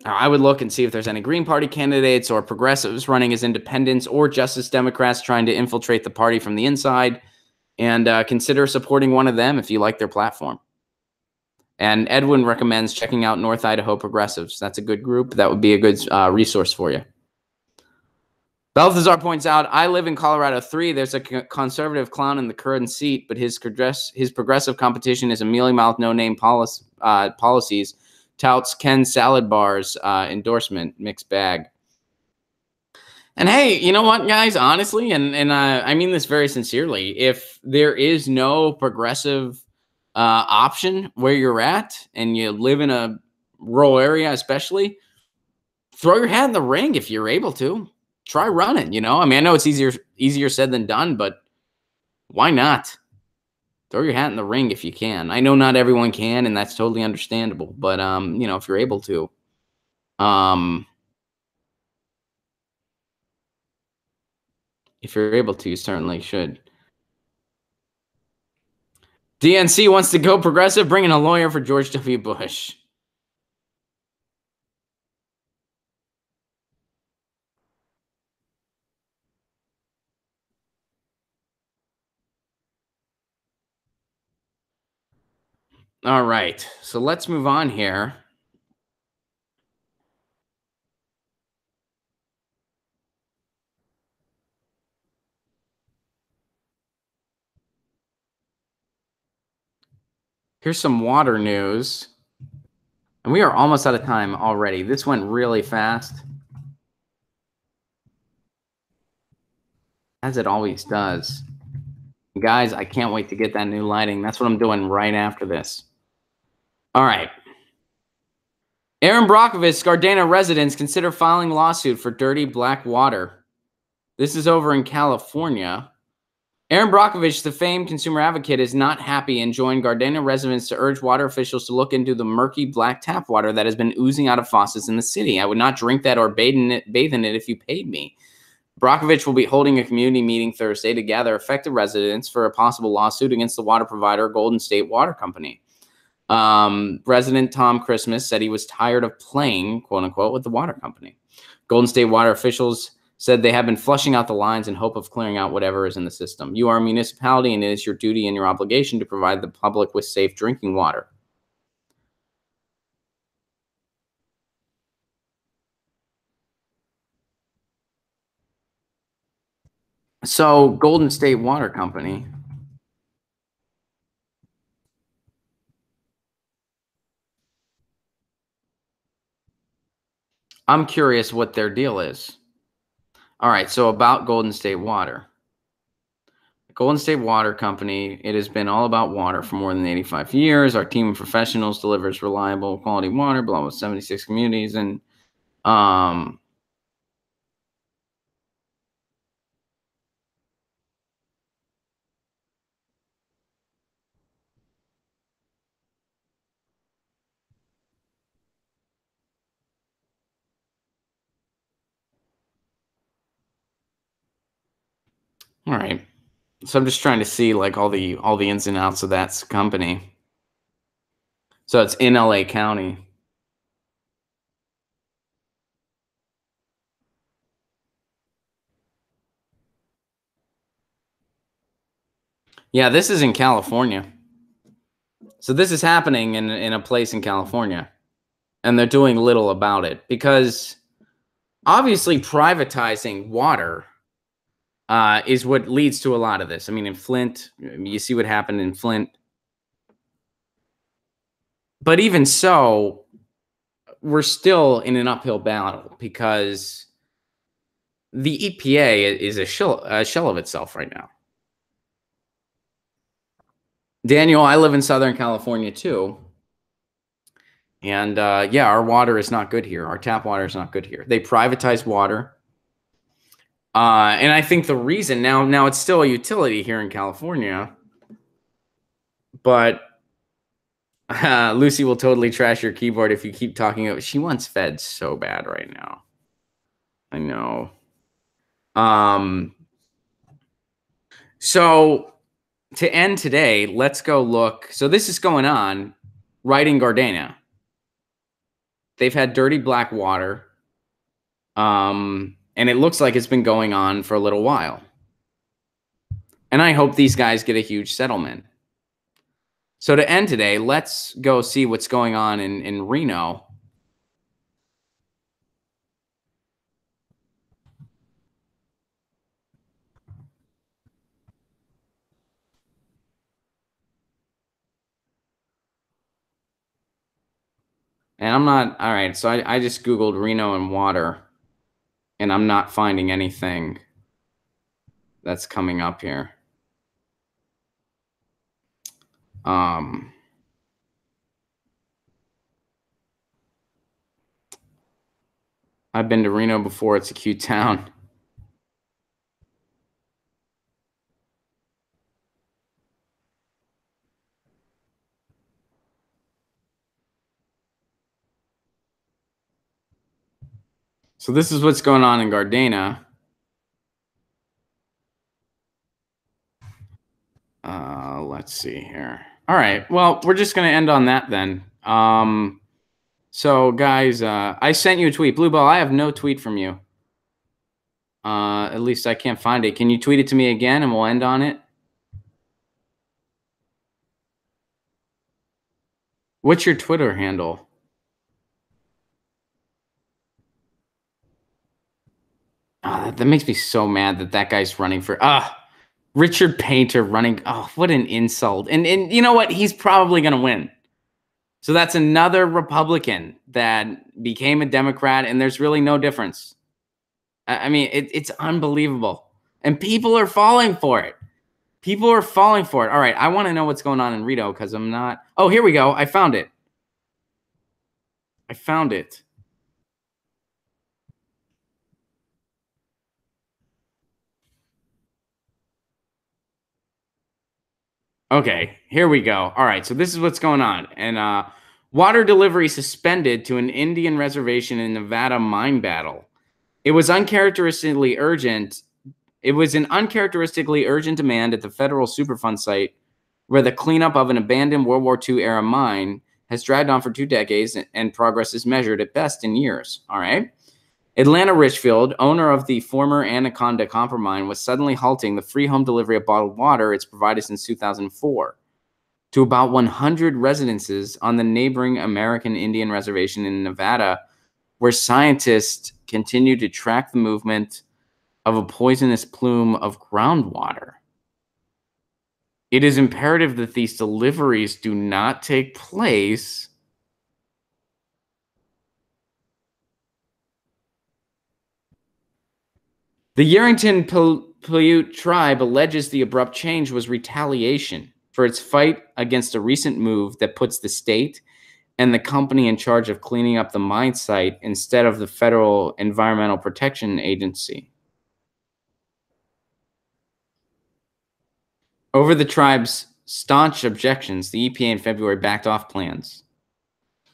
I would look and see if there's any Green Party candidates or progressives running as independents or Justice Democrats trying to infiltrate the party from the inside, and consider supporting one of them if you like their platform. And Edwin recommends checking out North Idaho Progressives. That's a good group. That would be a good resource for you. Balthazar points out, I live in Colorado 3. There's a conservative clown in the current seat, but his progressive competition is a mealy-mouthed, no-name policies. Touts Ken Salad Bar's endorsement, mixed bag. And hey, you know what, guys? Honestly, and I mean this very sincerely, if there is no progressive option where you're at and you live in a rural area especially, throw your hat in the ring if you're able to. Try running, you know? I mean, I know it's easier said than done, but why not? Throw your hat in the ring if you can. I know not everyone can, and that's totally understandable. But, you know, if you're able to. If you're able to, you certainly should. DNC wants to go progressive, bring in a lawyer for George W. Bush. All right, so let's move on here. Here's some water news. And we are almost out of time already. This went really fast. As it always does. Guys, I can't wait to get that new lighting. That's what I'm doing right after this. All right. Aaron Brockovich, Gardena residents consider filing lawsuit for dirty black water. This is over in California. Aaron Brockovich, the famed consumer advocate, is not happy and joined Gardena residents to urge water officials to look into the murky black tap water that has been oozing out of faucets in the city. I would not drink that or bathe in it if you paid me. Brockovich will be holding a community meeting Thursday to gather affected residents for a possible lawsuit against the water provider, Golden State Water Company. Resident Tom Christmas said he was tired of playing, quote unquote, with the water company. Golden State water officials said they have been flushing out the lines in hope of clearing out whatever is in the system. You are a municipality and it is your duty and your obligation to provide the public with safe drinking water. So Golden State Water Company I'm curious what their deal is. All right, so about Golden State Water. Golden State Water Company, it has been all about water for more than 85 years. Our team of professionals delivers reliable, quality water, blah, with 76 communities. And all right. So I'm just trying to see like all the ins and outs of that company. So it's in LA County. Yeah, this is in California. So this is happening in a place in California. And they're doing little about it because obviously privatizing water is what leads to a lot of this. I mean, in Flint, you see what happened in Flint. But even so, we're still in an uphill battle because the EPA is a shell of itself right now. Daniel, I live in Southern California too. And yeah, our water is not good here. Our tap water is not good here. They privatize water. And I think the reason now it's still a utility here in California, but Lucy will totally trash your keyboard if you keep talking about. She wants fed so bad right now. I know. So to end today, let's go look. So this is going on right in Gardena. They've had dirty black water. And it looks like it's been going on for a little while. And I hope these guys get a huge settlement. So to end today, let's go see what's going on in Reno. And I'm not, all right, so I just Googled Reno and water, and I'm not finding anything that's coming up here. I've been to Reno before. It's a cute town. So this is what's going on in Gardena. Let's see here. All right. Well, we're just going to end on that then. So guys, I sent you a tweet. Blue Ball, I have no tweet from you. At least I can't find it. Can you tweet it to me again and we'll end on it? What's your Twitter handle? That makes me so mad that guy's running for Richard Painter running. Oh, what an insult. And you know what? He's probably going to win. So that's another Republican that became a Democrat, and there's really no difference. I mean, it's unbelievable. And people are falling for it. People are falling for it. All right, I want to know what's going on in Reno because I'm not. Oh, here we go. I found it. I found it. Okay, here we go. All right, so this is what's going on. And water delivery suspended to an Indian reservation in Nevada mine battle. It was uncharacteristically urgent. It was an uncharacteristically urgent demand at the federal Superfund site where the cleanup of an abandoned World War II era mine has dragged on for 2 decades and progress is measured at best in years. All right. Atlanta Richfield, owner of the former Anaconda copper mine, was suddenly halting the free home delivery of bottled water it's provided since 2004 to about 100 residences on the neighboring American Indian Reservation in Nevada, where scientists continue to track the movement of a poisonous plume of groundwater. It is imperative that these deliveries do not take place The Yerington Paiute tribe alleges the abrupt change was retaliation for its fight against a recent move that puts the state and the company in charge of cleaning up the mine site instead of the Federal Environmental Protection Agency. Over the tribe's staunch objections, the EPA in February backed off plans.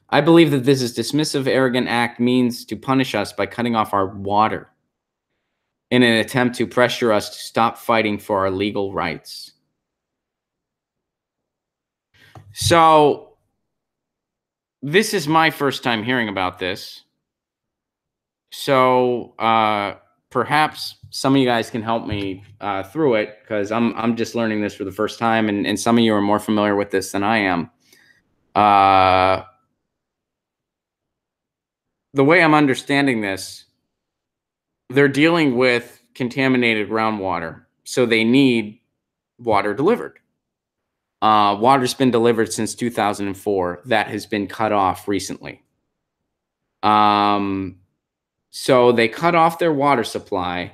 I believe that this dismissive, arrogant act means to punish us by cutting off our water in an attempt to pressure us to stop fighting for our legal rights. So, this is my first time hearing about this. So, perhaps some of you guys can help me through it, because I'm just learning this for the first time, and some of you are more familiar with this than I am. The way I'm understanding this, they're dealing with contaminated groundwater, so they need water delivered. Water's been delivered since 2004. That has been cut off recently. So they cut off their water supply,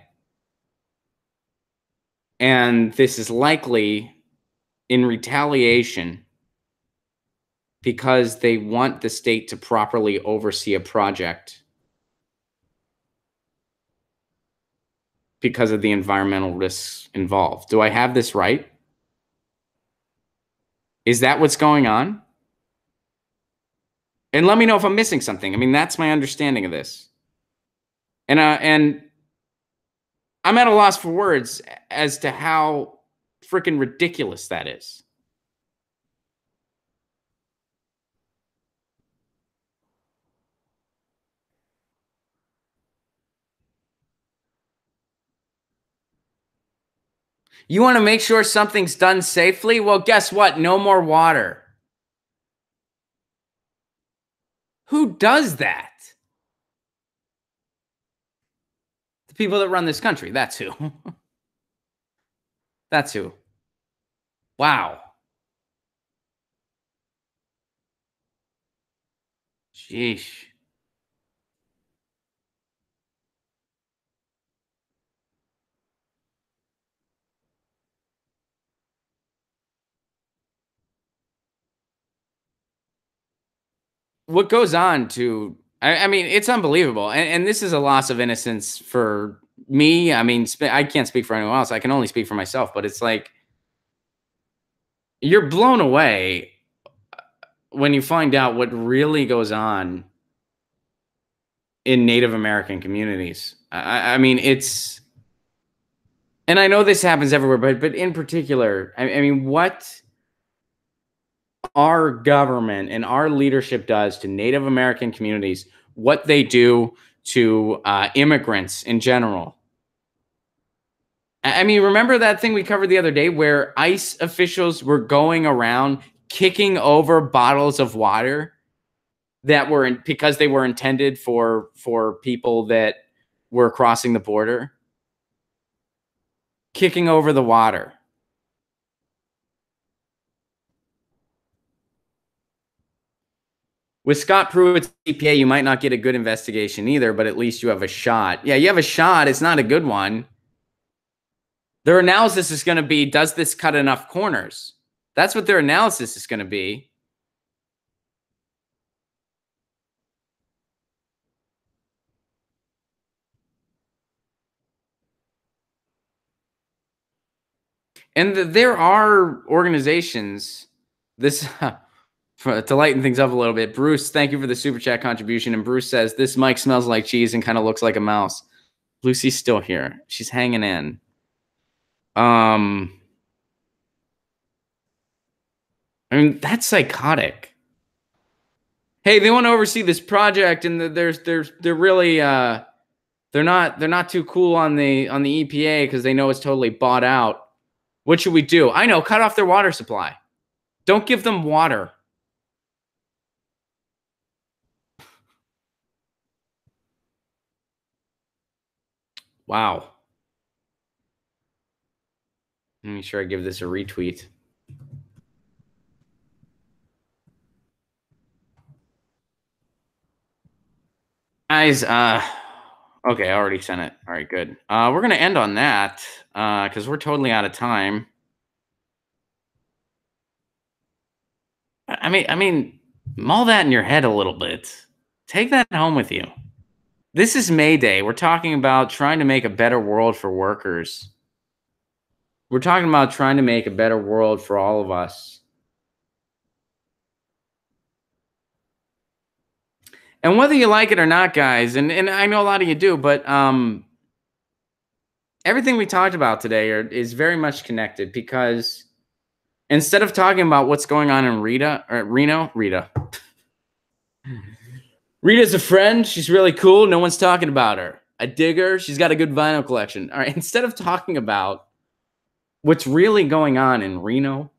and this is likely in retaliation because they want the state to properly oversee a project because of the environmental risks involved. Do I have this right? Is that what's going on? And let me know if I'm missing something. I mean, that's my understanding of this. And I'm at a loss for words as to how freaking ridiculous that is. You want to make sure something's done safely? Well, guess what? No more water. Who does that? The people that run this country. That's who. That's who. Wow. Sheesh. What goes on to, I mean, it's unbelievable. And this is a loss of innocence for me. I mean, I can't speak for anyone else. I can only speak for myself, but it's like, you're blown away when you find out what really goes on in Native American communities. I mean, it's, and I know this happens everywhere, but in particular, I mean, what our government and our leadership does to Native American communities, what they do to immigrants in general. I mean, remember that thing we covered the other day where ICE officials were going around kicking over bottles of water that were because they were intended for people that were crossing the border, kicking over the water. With Scott Pruitt's EPA, you might not get a good investigation either, but at least you have a shot. Yeah, you have a shot. It's not a good one. Their analysis is going to be, does this cut enough corners? That's what their analysis is going to be. And there are organizations, this to lighten things up a little bit. Bruce, thank you for the super chat contribution. And Bruce says, this mic smells like cheese and kind of looks like a mouse. Lucy's still here. She's hanging in. I mean, that's psychotic. Hey, they want to oversee this project, and they're really they're not too cool on the EPA because they know it's totally bought out. What should we do? I know, cut off their water supply. Don't give them water. Wow. Let me make sure I give this a retweet. Guys, Okay, I already sent it. All right, good. We're going to end on that because we're totally out of time. I mean, mull that in your head a little bit. Take that home with you. This is May Day. We're talking about trying to make a better world for workers. We're talking about trying to make a better world for all of us. And whether you like it or not, guys, and I know a lot of you do, but everything we talked about today is very much connected because instead of talking about what's going on in Reno, Rita's a friend. She's really cool. No one's talking about her. I dig her. She's got a good vinyl collection. All right. Instead of talking about what's really going on in Reno,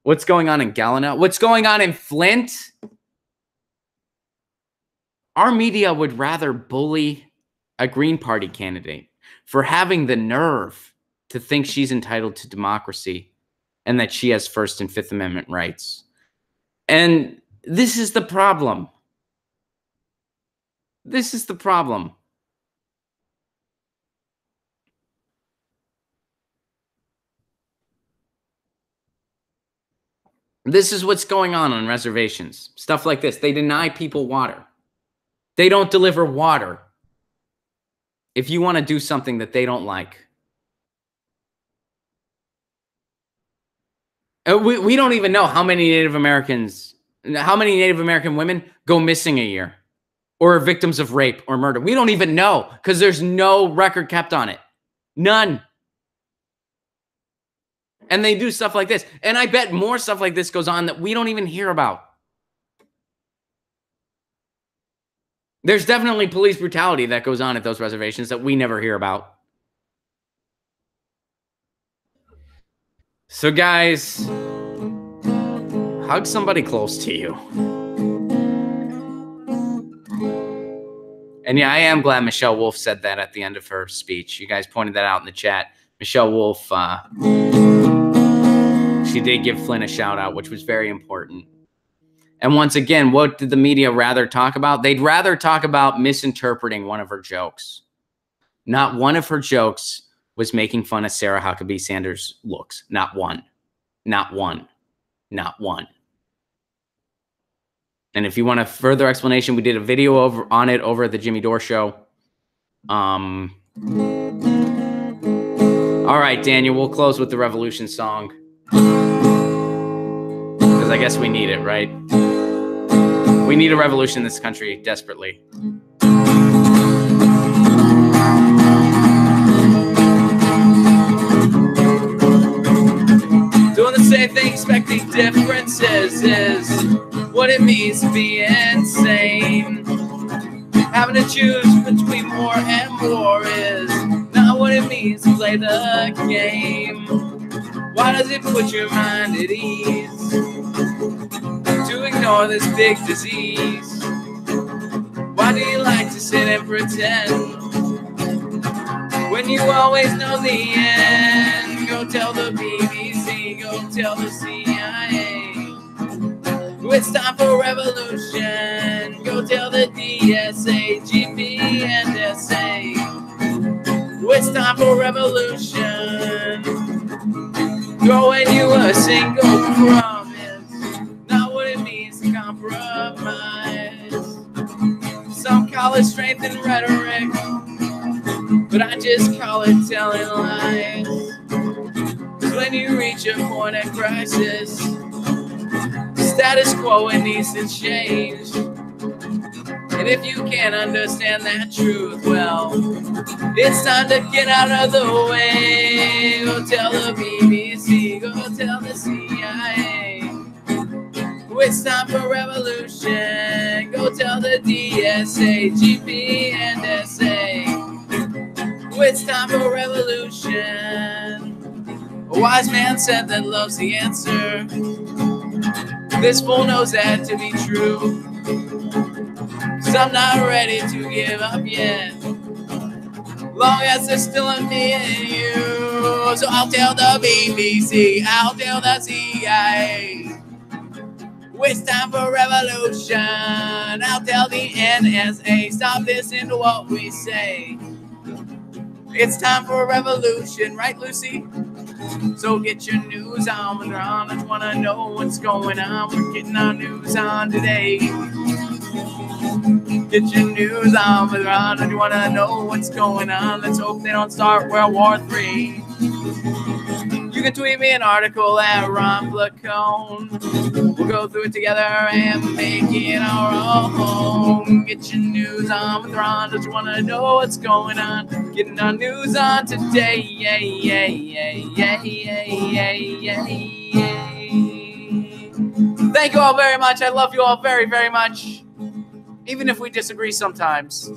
what's going on in Galena, what's going on in Flint, our media would rather bully a Green Party candidate for having the nerve to think she's entitled to democracy and that she has First and Fifth Amendment rights. And this is the problem. This is the problem. This is what's going on reservations. Stuff like this. They deny people water. They don't deliver water if you want to do something that they don't like. We don't even know how many Native American women go missing a year or are victims of rape or murder. We don't even know because there's no record kept on it. None. And they do stuff like this. And I bet more stuff like this goes on that we don't even hear about. There's definitely police brutality that goes on at those reservations that we never hear about. So guys, hug somebody close to you. And yeah, I am glad Michelle Wolf said that at the end of her speech. You guys pointed that out in the chat. Michelle Wolf, she did give Flynn a shout out, which was very important. And once again, what did the media rather talk about? They'd rather talk about misinterpreting one of her jokes. Not one of her jokes was making fun of Sarah Huckabee Sanders' looks. Not one. Not one. Not one. And if you want a further explanation, we did a video on it over at the Jimmy Dore Show. All right, Daniel, we'll close with the Revolution song. Because I guess we need it, right? We need a revolution in this country desperately. Doing the same thing, expecting differences is what it means to be insane. Having to choose between more and more is not what it means to play the game. Why does it put your mind at ease to ignore this big disease? Why do you like to sit and pretend when you always know the end? Go tell the BBC, go tell the CIA. It's time for revolution. Go tell the DSA, GP, and SA. It's time for revolution. Throwing you a single promise, not what it means to compromise. Some call it strength and rhetoric, but I just call it telling lies. 'Cause when you reach a point of crisis, status quo, it needs to change. And if you can't understand that truth, well, it's time to get out of the way. Go tell the BBC, go tell the CIA. It's time for revolution. Go tell the DSA, GP, and SA. It's time for revolution. A wise man said that love's the answer. This fool knows that to be true. 'Cause I'm not ready to give up yet, long as there's still a me and you. So I'll tell the BBC, I'll tell the CIA. It's time for revolution. I'll tell the NSA, stop listening to what we say. It's time for a revolution, right, Lucy? So get your news on with Ron. I just want to know what's going on. We're getting our news on today. Get your news on with Ron. I just want to know what's going on. Let's hope they don't start World War III. You can tweet me an article at Ron Placone. We'll go through it together and make it our own. Get your news on with Ron. Just want to know what's going on. Getting our news on today. Yeah, yeah, yeah, yeah, yeah, yeah, yeah, yeah. Thank you all very much. I love you all very, very much. Even if we disagree sometimes.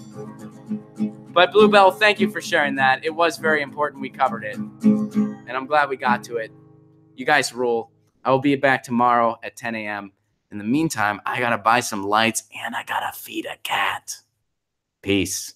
But Bluebell, thank you for sharing that. It was very important we covered it. And I'm glad we got to it. You guys rule. I will be back tomorrow at 10 a.m. In the meantime, I got to buy some lights and I got to feed a cat. Peace.